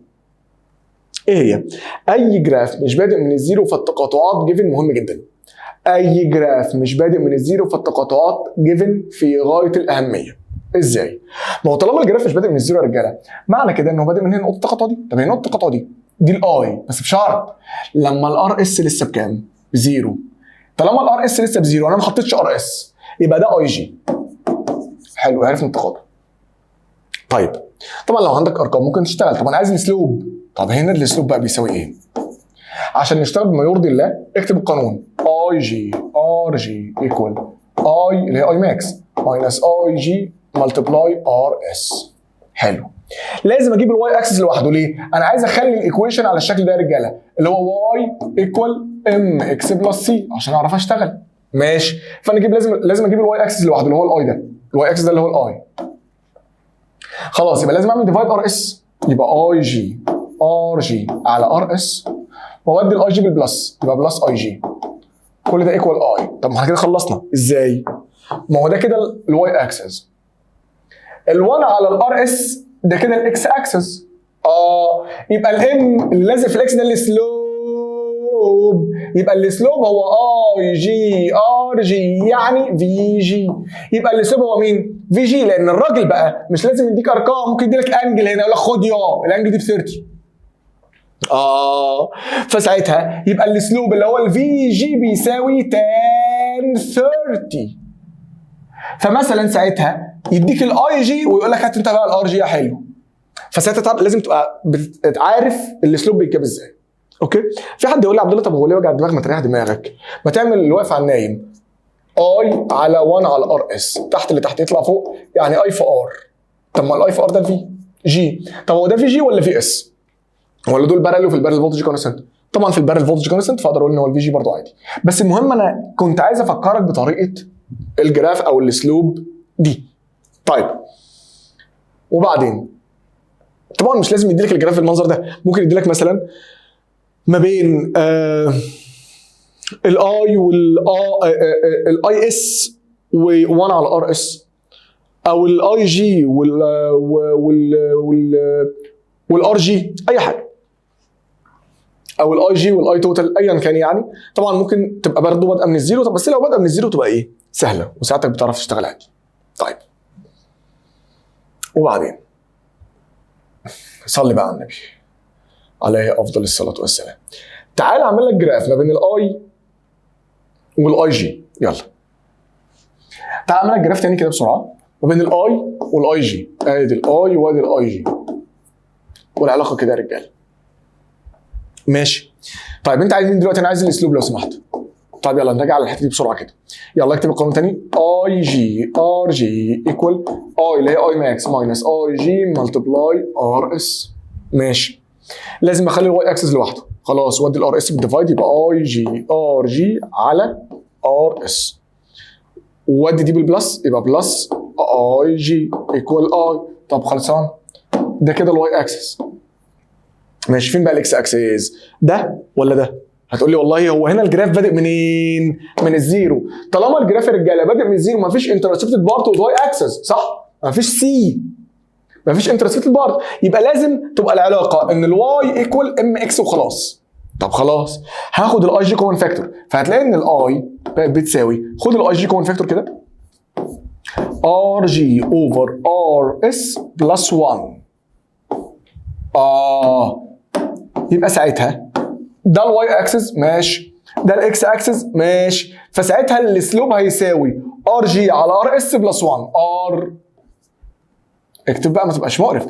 ايه هي؟ اي جراف مش بادئ من الزيرو فالتقاطعات جيفن مهم جدا. اي جراف مش بادئ من الزيرو فالتقاطعات جيفن في غايه الاهميه. ازاي؟ ما هو طالما الجراف مش بادئ من الزيرو يا رجاله معنى كده انه بادئ من هنا نقطه التقاطع دي. طب هي نقطه التقاطع دي الاي، بس بشرط لما الار اس لسه بكام؟ بزيرو. طالما الار اس لسه بزيرو وانا ما حطيتش ار اس يبقى ده اي جي. حلو عرفنا التقاطع. طيب طبعا لو عندك ارقام ممكن تشتغل. طب انا عايز الاسلوب. طب هنا الاسلوب بقى بيساوي ايه؟ عشان نشتغل بما يرضي الله اكتب القانون اي جي ار جي ايكوال اي اللي هي اي ماكس ماينس اي جي ملتبلاي ار اس. حلو. لازم اجيب الواي اكسس لوحده. ليه؟ انا عايز اخلي الايكويشن على الشكل ده يا رجاله اللي هو واي ايكوال ام اكس بلس سي عشان اعرف اشتغل. ماشي، فانا اجيب لازم اجيب الواي اكسس لوحده اللي هو الاي ده، الواي اكسس ده اللي هو الاي. خلاص يبقى لازم اعمل ديفايد ار اس، يبقى اي جي ار جي على ار اس، واودي الاي جي بالبلس يبقى بلس اي جي، كل ده ايكوال اي. طب ما احنا كده خلصنا ازاي؟ ما هو ده كده الواي اكسس، ال1 على الار اس ده كده الاكس اكسس. يبقى الام اللي لازق في الاكس ده السلوب، يبقى السلوب هو اي جي ار جي يعني في جي، يبقى السلوب هو مين؟ في جي، لان الراجل بقى مش لازم يديك ارقام، ممكن يديلك انجل هنا يقول لك خد الانجل دي ب 30. فساعتها يبقى السلوب اللي هو الفي جي بيساوي تان 30. فمثلا ساعتها يديك الاي جي ويقول لك هات انت بقى الار جي يا حلو. فساعتها لازم تبقى عارف الاسلوب بيتجاب ازاي. اوكي؟ في حد يقول لي عبد الله طب هو ليه وجع الدماغ؟ ما تريح دماغك، ما تعمل اللي واقف على النايم، اي على 1 على ار اس، تحت اللي تحت يطلع فوق، يعني اي في ار. طب ما الاي في ار ده الفي جي، طب هو ده في جي ولا في اس؟ ولا دول بارل في البارل فولتج كونستنت؟ طبعا في البارل فولتج كونستنت، فاقدر اقول ان هو الفي جي برضه عادي. بس المهم انا كنت عايز افكرك بطريقه الجراف او الاسلوب دي. طيب وبعدين طبعا مش لازم يديلك الجراف بالمنظر ده، ممكن يديلك مثلا ما بين الاي والاي اس و1 على ار اس، او الاي جي والار جي، اي حاجه، او الاي جي والاي توتال ايا كان يعني. طبعا ممكن تبقى برضه بادئه من الزيرو، بس لو بادئه من الزيرو تبقى ايه؟ سهله وساعتك بتعرف تشتغل عادي. طيب وبعدين صلي بقى على النبي عليه افضل الصلاه والسلام. تعال اعمل لك جراف ما بين الاي والاي جي. يلا تعال اعمل لك جراف تاني كده بسرعه ما بين الاي والاي جي. ادي الاي وادي الاي جي، والعلاقه كده يا رجاله. ماشي. طيب انت عايز مين دلوقتي؟ انا عايز الاسلوب لو سمحت. طيب يلا نراجع على الحته دي بسرعه كده. يلا اكتب القانون تاني، اي جي ار جي ايكوال اي اللي هي اي ماكس ماينس اي جي ملتبلاي ار اس. ماشي. لازم اخلي الواي اكسس لوحده، خلاص وادي الار اس بالديفايد يبقى اي جي ار جي على ار اس، وادي دي بالبلس يبقى بلس اي جي ايكوال اي. طب خلصان، ده كده الواي اكسس. ماشي، فين بقى الاكس اكسس؟ ده ولا ده؟ هتقول لي والله هو هنا الجراف بادئ منين؟ من الزيرو. طالما الجراف يا رجاله بادئ من الزيرو مفيش انترسبتد بارت والواي اكسس، صح؟ مفيش سي، مفيش انترسبتد بارت، يبقى لازم تبقى العلاقه ان الواي ايكوال ام اكس وخلاص. طب خلاص هاخد الاي جي كومن فاكتور، فهتلاقي ان الاي بتساوي، خد الاي جي كومن فاكتور كده، ار جي اوفر ار اس بلس 1. يبقى ساعتها ده الواي اكسس ماشي، ده الاكس اكسس ماشي، فساعتها الاسلوب هيساوي ار جي على ار اس بلس 1. ار اكتب بقى ما تبقاش مقرف،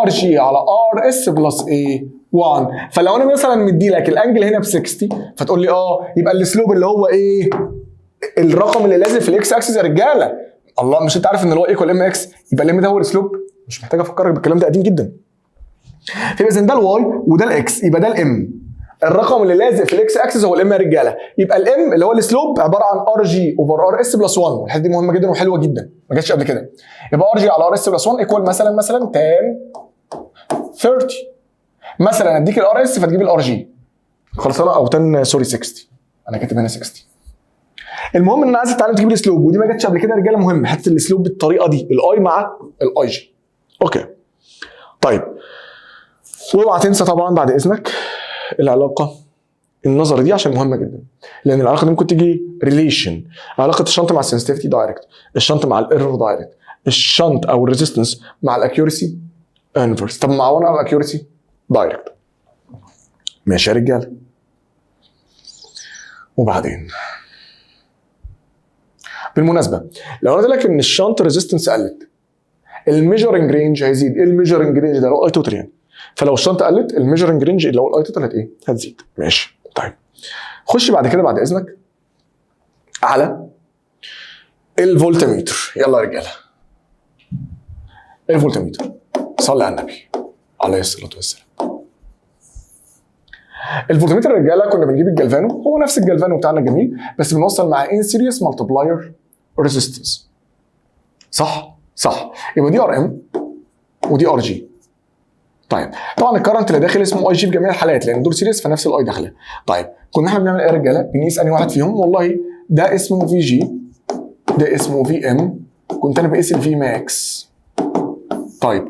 ار جي على ار اس بلس ايه 1. فلو انا مثلا مدي لك الانجل هنا ب 60 فتقول لي يبقى الاسلوب اللي هو ايه؟ الرقم اللي لازم في الاكس اكسس يا رجاله. الله، مش انت عارف ان الواي ايكوال ام اكس؟ يبقى الام ده هو الاسلوب، مش محتاج افكرك بالكلام ده، قديم جدا. يبقى اذا ده الواي وده الاكس، يبقى ده الام، الرقم اللي لازق في الاكس اكسس هو الام يا رجاله. يبقى الام اللي هو الاسلوب عباره عن ار جي اوفر ار اس بلس 1، والحته دي مهمه جدا وحلوه جدا ما جاتش قبل كده. يبقى ار جي على ار اس بلس 1 ايكوال مثلا تان 30. مثلا اديك الار اس فتجيب الار جي خلصانه، او تان سوري 60، انا كاتب هنا 60. المهم ان انا عايز اتعلم تجيب الاسلوب، ودي ما جاتش قبل كده يا رجاله، مهم حته الاسلوب بالطريقه دي، الاي مع الاي جي. اوكي طيب، واوعى تنسى طبعا بعد اذنك العلاقه النظري دي عشان مهمه جدا، لان العلاقه دي ممكن تيجي ريليشن، علاقه الشنط مع السنسيتيفيتي دايركت، الشنط مع الايرور دايركت، الشنط او الريزيستنس مع الاكيورسي انفرس. طب مع وانا على الاكيورسي دايركت. ماشي يا رجاله. وبعدين بالمناسبه لو انا قلت لك ان الشنط ريزيستنس قلت، الميجرنج رينج هيزيد. ايه الميجرنج رينج ده؟ لو اي توتال يعني. فلو الشنط قلت الميجرنج رينج اللي هو الاي توتال هتزيد. ماشي طيب، خش بعد كده بعد اذنك على الفولتميتر. يلا يا رجاله، الفولتميتر، صلي على النبي عليه الصلاه والسلام. الفولتميتر الرجاله كنا بنجيب الجلفانو، هو نفس الجلفانو بتاعنا الجميل، بس بنوصل مع ان سيريس مالتبلاير ريزيستنس. صح؟ صح. يبقى دي ار ام ودي ار جي. طيب طبعا الكرنت اللي داخل اسمه اي جي في جميع الحالات لان دول سيريس فنفس الاي داخله. طيب كنا احنا بنعمل ايه يا رجاله؟ بنقيس انهي واحد فيهم. والله ده اسمه في جي، ده اسمه في ام، كنت انا بقيس الفي ماكس. طيب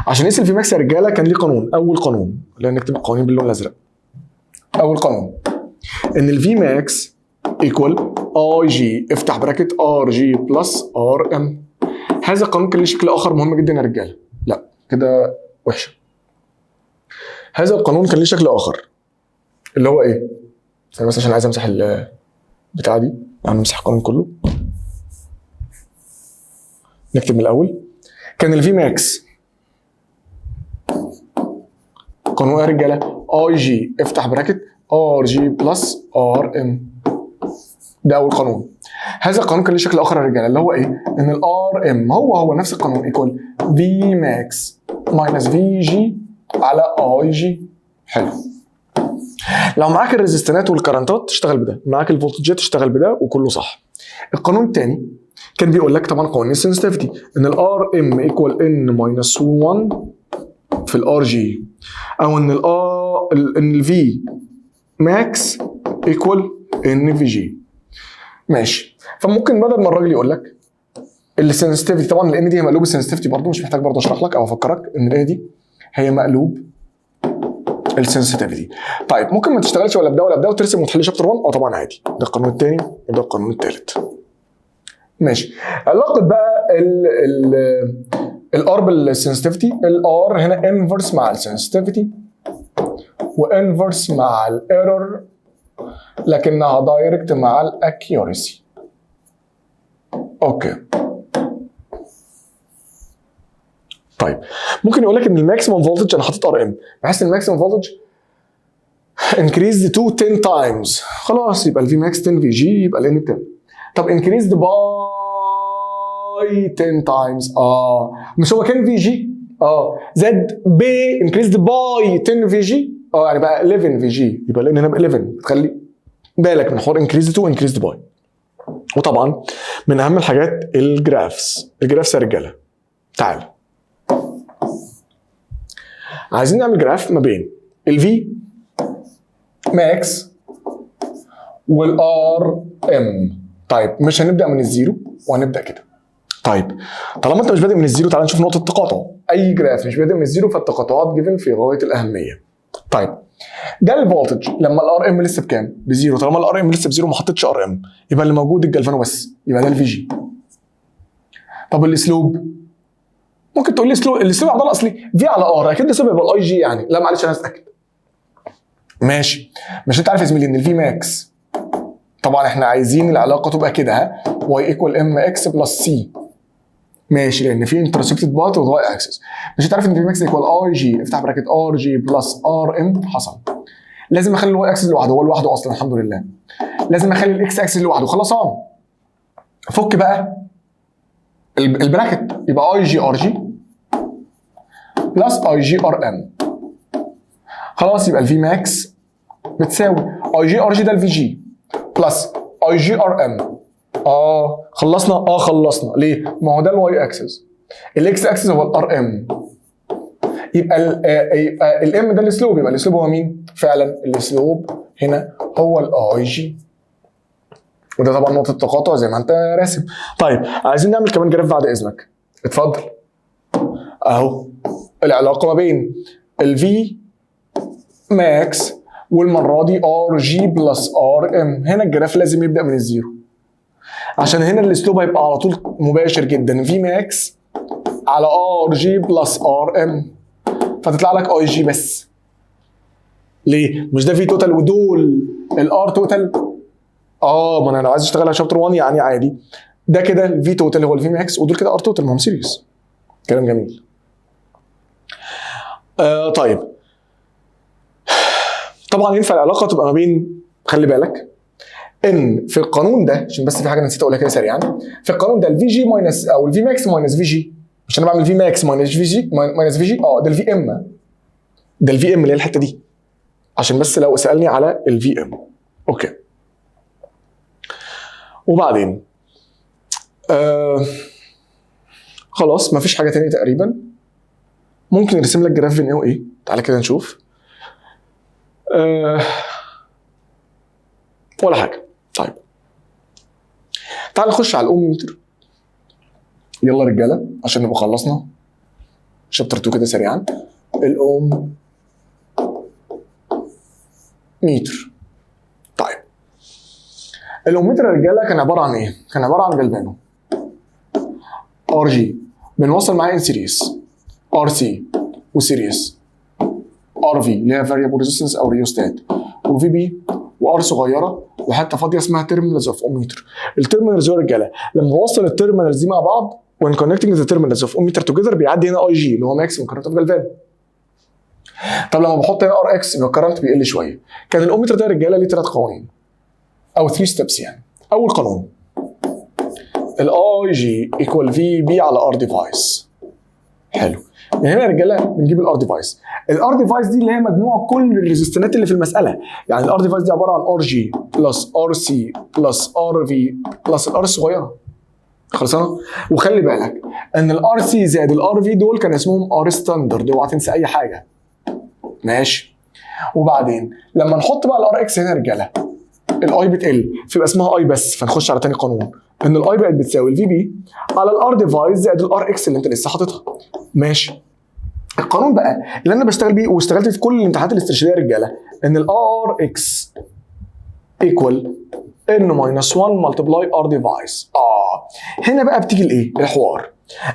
عشان نقيس الفي ماكس يا رجاله كان ليه قانون. اول قانون، لان نكتب القوانين باللون الازرق. اول قانون ان الفي ماكس ايكوال اي جي افتح براكت ار جي بلس ار ام. هذا القانون كان له شكل اخر مهم جدا يا رجاله. لا كده وحشه. هذا القانون كان له شكل اخر اللي هو ايه؟ انا بس عشان عايز امسح البتاعه دي، هنمسح القانون كله. نكتب من الاول. كان الفي ماكس قانون يا رجاله اي جي افتح براكت ار جي بلس ار ام. ده اول قانون. هذا القانون كان له شكل اخر يا رجاله اللي هو ايه؟ ان الار ام هو نفس القانون ايكوال في ماكس ماينس في جي على اي جي. حلو. لو معاك الريزستنات والكرنتات تشتغل بده، معاك الفولتجات تشتغل بده وكله صح. القانون الثاني كان بيقول لك طبعا قوانين السنسيتيفيتي ان الار ام ايكوال ان ماينس 1 في الار جي، او ان الفي ماكس ايكوال ان في جي. ماشي. فممكن بدل ما الراجل يقول لك السنسيتيفيتي، طبعا الان دي هي مقلوب السنسيتيفيتي برضه، مش محتاج برضه اشرح لك او افكرك ان الان دي هي مقلوب السنسيتيفيتي. طيب ممكن ما تشتغلش ولا بده ولا بده وترسم وتحل شابتر 1؟ طبعا عادي. ده القانون الثاني وده القانون الثالث. ماشي. علاقه بقى الار بالسنسيتيفيتي، الار هنا انفرس مع السنسيتيفيتي وانفرس مع الايرور، لكنها دايركت مع الاكيورسي. اوكي. طيب ممكن يقول لك ان الماكسيمم فولتج، انا حاطط ار ام بحيث ان الماكسيمم فولتج increased to 10 times، خلاص يبقى الفي ماكس 10 في جي يبقى الان 10. طب increased by 10 times، مش هو كان في جي؟ زاد ب increased by 10 في جي، يعني بقى 11 في جي، يبقى الان هنا ب 11. تخلي بالك من حوار increased to increased by. وطبعا من اهم الحاجات الجرافس يا رجاله. تعالوا عايزين نعمل جراف ما بين الفي ماكس والار ام. طيب مش هنبدا من الزيرو وهنبدا كده. طيب طالما انت مش بادئ من الزيرو تعال نشوف نقطه التقاطع. اي جراف مش بادئ من الزيرو فالتقاطعات جيفن في غايه الاهميه. طيب ده الفولتج لما الار ام لسه بكام؟ بزيرو. طالما الار ام لسه بزيرو ما حطيتش ار ام يبقى اللي موجود الجلفانو بس، يبقى ده الفي جي. طب الاسلوب ممكن تقول لي الاسلوب عضله اصلي في على ار، اكيد الاسلوب يبقى الاي جي يعني. لا معلش انا هتاكد. ماشي. مش انت عارف يا زميلي ان الفي ماكس طبعا احنا عايزين العلاقه تبقى كده، واي ايكوال ام اكس بلس سي. ماشي، لان في انترسبتد بارت وواي اكسس. مش انت عارف ان في ماكس ايكوال اي جي افتح براكت ار جي بلس ار ام. حصل. لازم اخلي الواي اكسس لوحده، هو لوحده اصلا الحمد لله. لازم اخلي الاكس اكسس لوحده، خلصان. فك بقى البراكت يبقى اي جي ار جي بلس اي جي ار ام. خلاص يبقى الفي ماكس بتساوي اي جي ار جي ده الفي جي بلس اي جي ار ام. خلصنا. خلصنا. ليه؟ ما هو ده الواي اكسس، الاكس اكسس هو الار ام. يبقى الام ده الاسلوب، يبقى الاسلوب هو مين؟ فعلا الاسلوب هنا هو الاي جي. وده طبعا نقطه تقاطع زي ما انت راسم. طيب عايزين نعمل كمان جراف بعد اذنك. اتفضل. اهو العلاقه ما بين الفي ماكس والمره دي ار جي بلس ار ام. هنا الجراف لازم يبدا من الزيرو عشان هنا الاسلوب هيبقى على طول مباشر جدا، في ماكس على ار جي بلس ار ام، فتطلع لك اي جي بس. ليه؟ مش ده في توتال ودول الار توتال؟ ما انا لو عايز اشتغلها شابتر 1 يعني عادي. ده كده الفي توتال هو الفي ماكس ودول كده ار توتال، ما هم سيريس. كلام جميل. طيب طبعا ينفع العلاقه تبقى ما بين، خلي بالك ان في القانون ده، عشان بس في حاجه نسيت اقولها كده سريعا. في القانون ده الفي جي ماينس او الفي ماكس ماينس في جي، مش انا بعمل في ماكس ماينس في جي ده الفي ام. ده الفي ام اللي هي الحته دي. عشان بس لو سالني على الفي ام. اوكي. وبعدين خلاص مفيش حاجه تانية تقريبا. ممكن نرسم لك جراف بين ايه وايه. تعالى كده نشوف. ولا حاجه. طيب تعالى نخش على الاوم متر. يلا رجاله عشان نبقى خلصنا شابتر 2 كده سريعا. الاوم متر. طيب الاوم متر يا رجاله كان عباره عن ايه؟ كان عباره عن جلفانو ار جي بنوصل معاه ان سيريس ار سي وسيريس ار في اللي هي فاريبل ريزيستنس او ريوستات وفي بي وار صغيره وحته فاضيه اسمها تيرمينالز اوف اوم متر. التيرمينالز يا رجاله لما بوصل التيرمينالز دي مع بعض when connecting the terminals of ohmmeter together بيعدي هنا اي جي اللي هو ماكسيمم كارنت اوف جلفانو. طب لما بحط هنا ار اكس يبقى الكرنت بيقل شويه. كان الاوميتر ده يا رجاله ليه 3 قوانين او 3 ستيبس يعني. اول قانون الاي جي ايكوال في بي على ار ديفايس. حلو. من هنا يا رجاله بنجيب الار ديفايس. الار ديفايس دي اللي هي مجموع كل الريزستنات اللي في المساله. يعني الار ديفايس دي عباره عن ار جي بلس ار سي بلس ار في بلس الار الصغيره. خلصانه؟ وخلي بالك ان الار سي زائد الار في دول كان اسمهم ار ستاندرد. اوعى تنسى اي حاجه. ماشي. وبعدين لما نحط بقى الار اكس هنا يا رجاله الاي بتقل فيبقى اسمها اي بس. فنخش على تاني قانون ان الاي بقت بتساوي الفي بي على الار ديفايس زائد الار اكس اللي انت لسه حاططها. ماشي. القانون بقى اللي انا بشتغل بيه واشتغلت في كل الامتحانات الاسترشاديه يا رجاله ان الار اكس ايكوال ان ماينس 1 ملتبلاي ار ديفايس. هنا بقى بتيجي الايه؟ الحوار.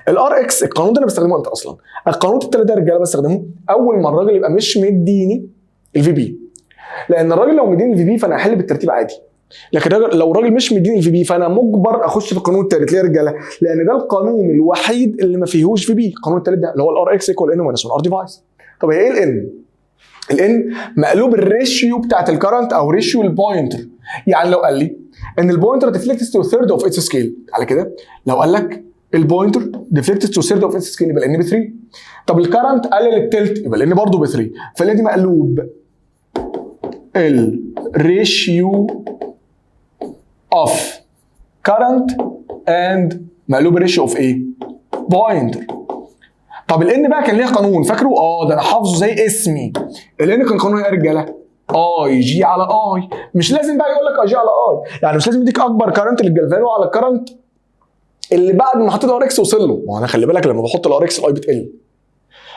الار اكس القانون ده انا بستخدمه امتى اصلا؟ القانون الثالث ده يا رجاله بستخدمه اول ما الراجل يبقى مش مديني الفي بي. لان الراجل لو مديني الفي بي فانا هحل بالترتيب عادي. لكن لو الراجل مش مديني الفي بي فانا مجبر اخش في القانون الثالث. ليه يا رجاله؟ لان ده القانون الوحيد اللي ما فيهوش في بي. القانون الثالث ده اللي هو الار اكس ايكوال ان ماينس 1 ار ديفايس. طب هي ايه الان؟ الان مقلوب الريشيو بتاعت الكرنت او ريشيو البوينتر. يعني لو قال لي ان البوينتر ديفليكتس تو ثيرد اوف اتس سكيل على كده. لو قال لك البوينتر ديفليكتس تو ثيرد اوف اتس سكيل يبقى الان ب 3. طب الكرنت قلل التلت يبقى الان برضه ب 3. فالان دي مقلوب الريشيو اوف كرنت اند مقلوب الريشيو اوف ايه؟ بوينتر. طب الان بقى كان ليها قانون فاكره؟ ده انا حافظه زي اسمي. الان كان قانونه ايه يا رجاله؟ اي جي على اي. مش لازم بقى يقول لك اي جي على اي. يعني مش لازم يديك اكبر كارنت للجلفانو على الكرنت اللي بعد ما حطيت ار اكس وصل له. ما انا خلي بالك لما بحط الار اكس الاي بتقل.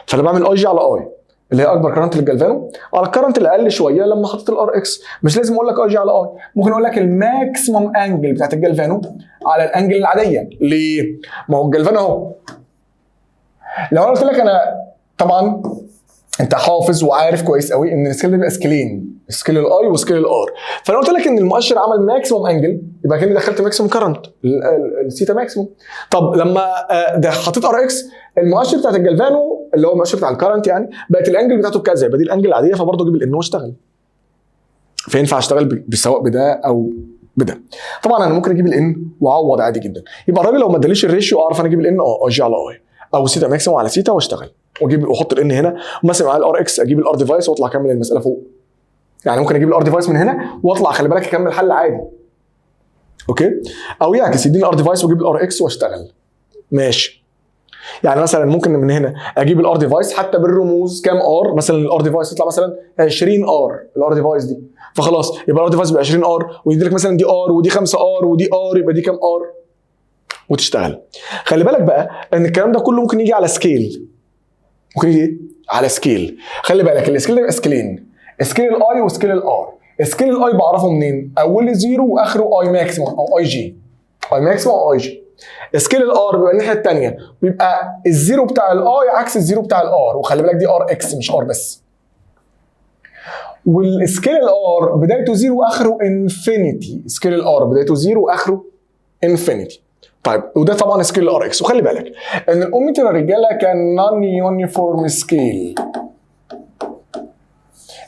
فانا بعمل اي جي على اي اللي هي اكبر كارنت للجلفانو على الكرنت اللي اقل شويه لما حطيت الار اكس. مش لازم اقول لك اي جي على اي. ممكن اقول لك الماكسيمم انجل بتاعت الجلفانو على الانجل العاديه. ليه؟ ما هو الجلفانو اهو. لو انا قلت لك انا طبعا انت حافظ وعارف كويس قوي ان السكيل ده بيبقى سكيلين. سكيل الاي وسكيل الار. فانا قلت لك ان المؤشر عمل ماكسيموم انجل يبقى كاني دخلت ماكسيموم كرنت الثيتا ماكسيموم. طب لما ده حطيت ار اكس المؤشر بتاعت الجلفانو اللي هو المؤشر بتاع الكرنت يعني بقت الانجل بتاعته بكذا يبقى دي الانجل العاديه فبرضه اجيب الان واشتغل. فينفع اشتغل سواء بده او بده. طبعا انا ممكن اجيب الان واعوض عادي جدا. يبقى الراجل لو ما اداليش الريشيو اعرف انا اجيب الان اجي على اي او ثيتا ماكسيموم على ثيتا واشتغل واجيب واحط الان هنا ومثلا معايا الار اكس اجيب الار ديفايس واطلع اكمل المساله فوق. يعني ممكن اجيب الار ديفايس من هنا واطلع خلي بالك اكمل حل عادي. اوكي؟ او يعكس يديني الار ديفايس واجيب الار اكس واشتغل. ماشي. يعني مثلا ممكن من هنا اجيب الار ديفايس حتى بالرموز كام ار. مثلا الار ديفايس يطلع مثلا 20 ار الار ديفايس دي. فخلاص يبقى الار ديفايس ب 20 ار ويدي لك مثلا دي ار ودي 5 ار ودي ار يبقى دي كام ار وتشتغل. خلي بالك بقى ان الكلام ده كله ممكن يجي على سكيل. ممكن يجي على سكيل. خلي بالك السكيل ده بيبقى سكيلين. سكيل الاي وسكيل الار. سكيل الاي بعرفه منين؟ اوله زيرو واخره اي ماكسيموم او اي جي. اي ماكسيموم او اي جي. سكيل الار بيبقى الناحيه الثانيه بيبقى الزيرو بتاع الاي عكس الزيرو بتاع الار. وخلي بالك دي ار اكس مش ار بس. والسكيل الار بدايته زيرو واخره انفينيتي. سكيل الار بدايته زيرو واخره انفينيتي. طيب وده طبعا سكيل الار اكس. وخلي بالك ان الاوميتر الرجاله كان نون يونيفورم سكيل.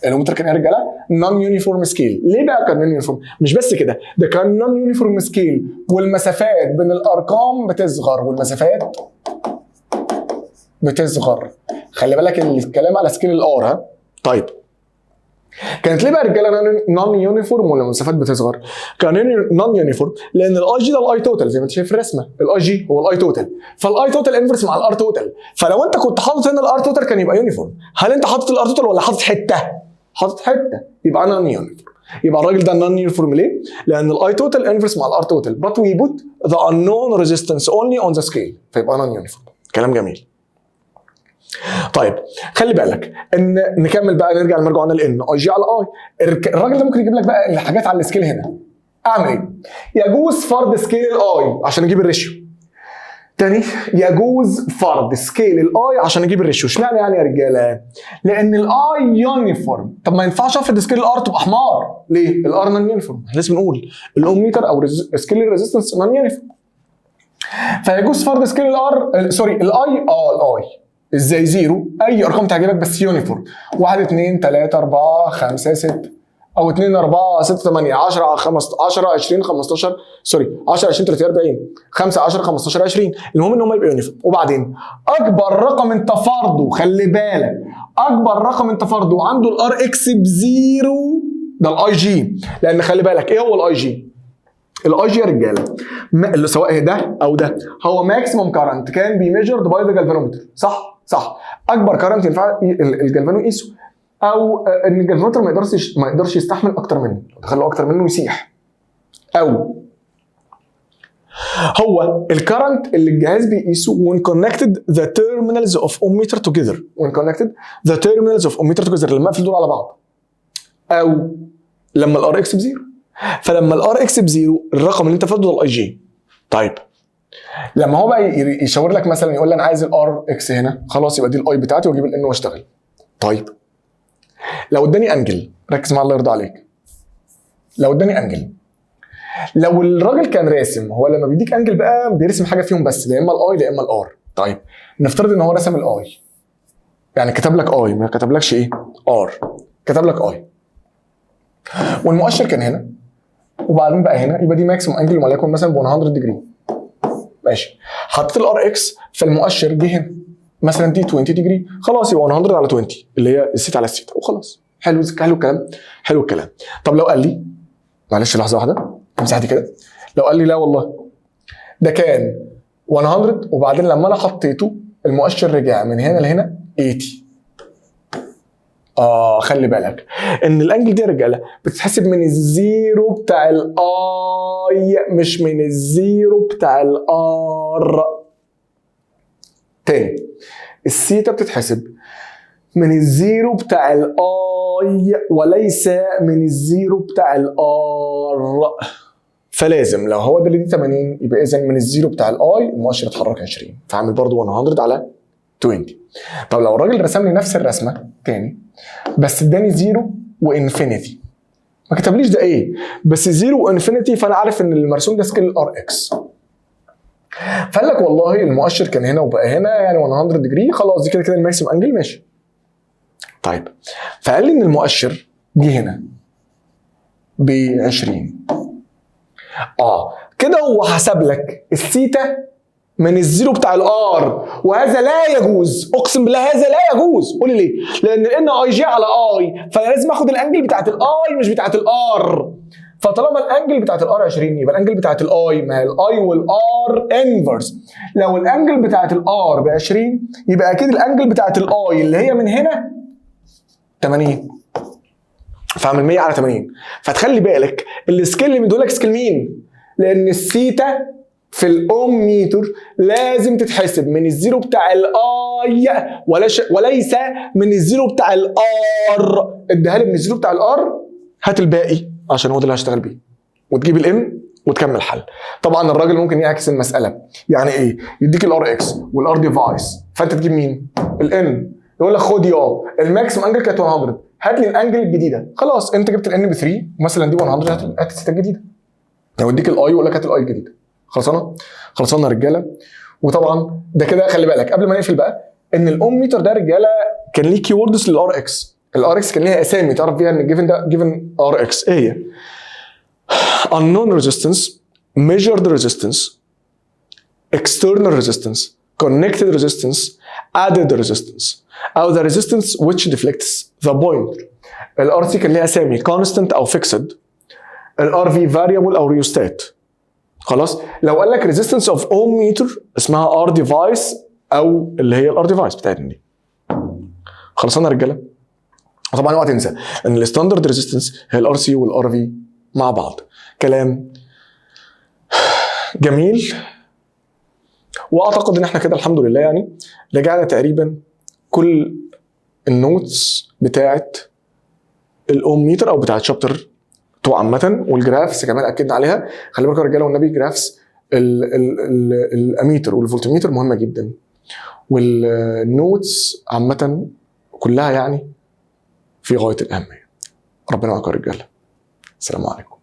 الاوميتر كان يا رجاله نون يونيفورم سكيل. ليه بقى كان نون يونيفورم؟ مش بس كده ده كان نون يونيفورم سكيل والمسافات بين الارقام بتصغر والمسافات بتصغر. خلي بالك الكلام على سكيل الار. ها طيب كانت ليه بقى رجاله نون يونيفورم ولا المسافات بتصغر؟ كان نون يونيفورم لان الاي جي ده الاي توتال زي ما انت شايف في الرسمه، الاي جي هو الاي توتال، فالاي توتال انفرس مع الار توتال، فلو انت كنت حاطط هنا الار توتال كان يبقى يونيفورم. هل انت حاطط الار توتال ولا حاطط حته؟ حاطط حته، يبقى نون يونيفورم. يبقى الراجل ده نون يونيفورم ليه؟ لان الاي توتال انفرس مع الار توتال but we put the unknown resistance only on the scale، فيبقى نون يونيفورم. كلام جميل. طيب خلي بالك ان نكمل بقى، نرجع لمرجعنا لان اي جي على اي. الراجل ده ممكن يجيب لك بقى الحاجات على السكيل هنا. اعمل ايه؟ يجوز فرض سكيل الاي عشان اجيب الريشيو. تاني، يجوز فرض سكيل الاي عشان اجيب الريشيو. اشمعنى يعني يا رجاله؟ لان الاي يونيفورم. طب ما ينفعش افرض سكيل الار تبقى حمار. ليه؟ الار نون يونيفورم. احنا لازم نقول الاوميتر او سكيل الريزيستنس نون يونيفورم. فيجوز فرض سكيل الار سوري الاي ازاي؟ زيرو، اي ارقام تعجبك بس يونيفورم. 1 2 3 4 5 6 او 2 4 6 8 10 15 20 15 سوري 10 20 30 40 5 10 15 20. المهم ان هم يبقوا يونيفورم. وبعدين اكبر رقم انت فرضه، خلي بالك، اكبر رقم انت فرضه عنده الار اكس بزيرو ده الاي جي. لان خلي بالك ايه هو الاي جي؟ الاي جي يا رجاله اللي سواء ده او ده هو ماكسيموم كارنت كان بي ميجرد باي ذا جالفانومتر. صح، اكبر كارنت ينفع الجالفانو يقيسه، او ان الجالفانومتر ما يقدرش يستحمل اكتر منه، لو دخله اكتر منه يسيح. او هو الكارنت اللي الجهاز بيقيسه when connected the terminals of ohmmeter together، لما اقفل دول على بعض، او لما الار اكس بزيرو. فلما الار اكس بزيرو الرقم اللي انت فاضله ده الاي جي. طيب لما هو بقى يشاور لك مثلا يقول لي انا عايز الار اكس هنا، خلاص يبقى دي الاي بتاعتي واجيب الان واشتغل. طيب لو اداني انجل، ركز معايا الله يرضى عليك، لو اداني انجل، لو الراجل كان راسم، هو لما بيديك انجل بقى بيرسم حاجه فيهم بس، يا اما الاي يا اما الار. طيب نفترض ان هو رسم الاي، يعني كتب لك اي ما كتبلكش ايه؟ ار، كتب لك اي والمؤشر كان هنا وبعدين بقى هنا، يبقى دي ماكسيموم انجل وليكن مثلا ب 100 ديجري. ماشي، حطيت الار اكس فالمؤشر جه هنا مثلا دي 20 ديجري، خلاص يبقى 100 على 20 اللي هي السيتا على السيتا وخلاص. حلو الكلام. طب لو قال لي، معلش لحظه واحده امسح دي كده، لو قال لي لا والله ده كان 100 وبعدين لما انا حطيته المؤشر رجع من هنا لهنا 80. خلي بالك ان الانجل دي يا رجاله بتتحسب من الزيرو بتاع الاي مش من الزيرو بتاع الار. تاني، السيتا بتتحسب من الزيرو بتاع الاي وليس من الزيرو بتاع الار. فلازم لو هو ده اللي دي 80 يبقى اذا من الزيرو بتاع الاي المؤشر اتحرك 20، فاعمل برضو 100 على 20. طب لو الراجل رسم لي نفس الرسمه تاني بس اداني زيرو وانفينيتي، ما كتبليش ده ايه، بس زيرو وانفينيتي، فانا عارف ان المرسوم ده سكيل الار اكس. فقال لك والله المؤشر كان هنا وبقى هنا يعني 100 ديجري، خلاص دي كده الماكسيمم انجل ماشي. طيب فقال لي ان المؤشر جه هنا ب 20. كده هو حسب لك الثيتا من الزيرو بتاع الار، وهذا لا يجوز، اقسم بالله هذا لا يجوز. قول لي ليه؟ لان الان اي جي على اي، فانا لازم اخد الانجل بتاعت الاي مش بتاعت الار. فطالما الانجل بتاعت الار 20 يبقى الانجل بتاعت الاي، ما الاي والار انفرس. لو الانجل بتاعت الار ب 20 يبقى اكيد الانجل بتاعت الاي اللي هي من هنا 80. فاعمل 100 على 80. فتخلي بالك السكيل اللي مديهولك سكيل مين؟ لان الثيتا في الاوم ميتر لازم تتحسب من الزيرو بتاع الاي وليس من الزيرو بتاع الار. اديها لي من الزيرو بتاع الار، هات الباقي عشان هو ده اللي هشتغل بيه، وتجيب الام وتكمل حل. طبعا الراجل ممكن يعكس المساله، يعني ايه؟ يديك الار اكس والار ديفايس، فانت تجيب مين؟ الان. يقول لك خد الماكسيمم انجل كانت 100، هات لي الانجل الجديده. خلاص انت جبت الان ب 3 مثلا دي 100، هات الثيتا الجديده. لو اديك الاي يقول لك هات الاي الجديده. خلصانه يا رجاله. وطبعا ده كده خلي بالك قبل ما نقفل بقى ان الاوم ميتر ده يا رجاله كان ليه كيوردز للار اكس. الار اكس كان ليها اسامي تعرف بيها ان الجيفن ده جيفن ار اكس. ايه هي؟ unknown resistance, measured resistance, external resistance, connected resistance, added resistance, او the resistance which deflects the pointer. الار سي كان ليها اسامي كونستنت او فيكسد، الار في فاريبل او ريوستات. خلاص، لو قال لك ريزيستنس اوف اوم ميتر اسمها ار ديفايس او اللي هي الار ديفايس بتاعتنا دي. خلصنا يا رجاله؟ وطبعا اوعى تنسى ان الستاندرد ريزيستنس هي الار سي والار في مع بعض. كلام جميل، واعتقد ان احنا كده الحمد لله يعني رجعنا تقريبا كل النوتس بتاعت الاوم ميتر او بتاعت شابتر 2 عامه، والجرافس كمان اكدنا عليها. خلي بالكم يا رجاله والنبي، جرافس الاميتر والفولتميتر مهمه جدا، والنوتس عامه كلها يعني في غايه الاهميه. ربنا معاكم يا رجاله، السلام عليكم.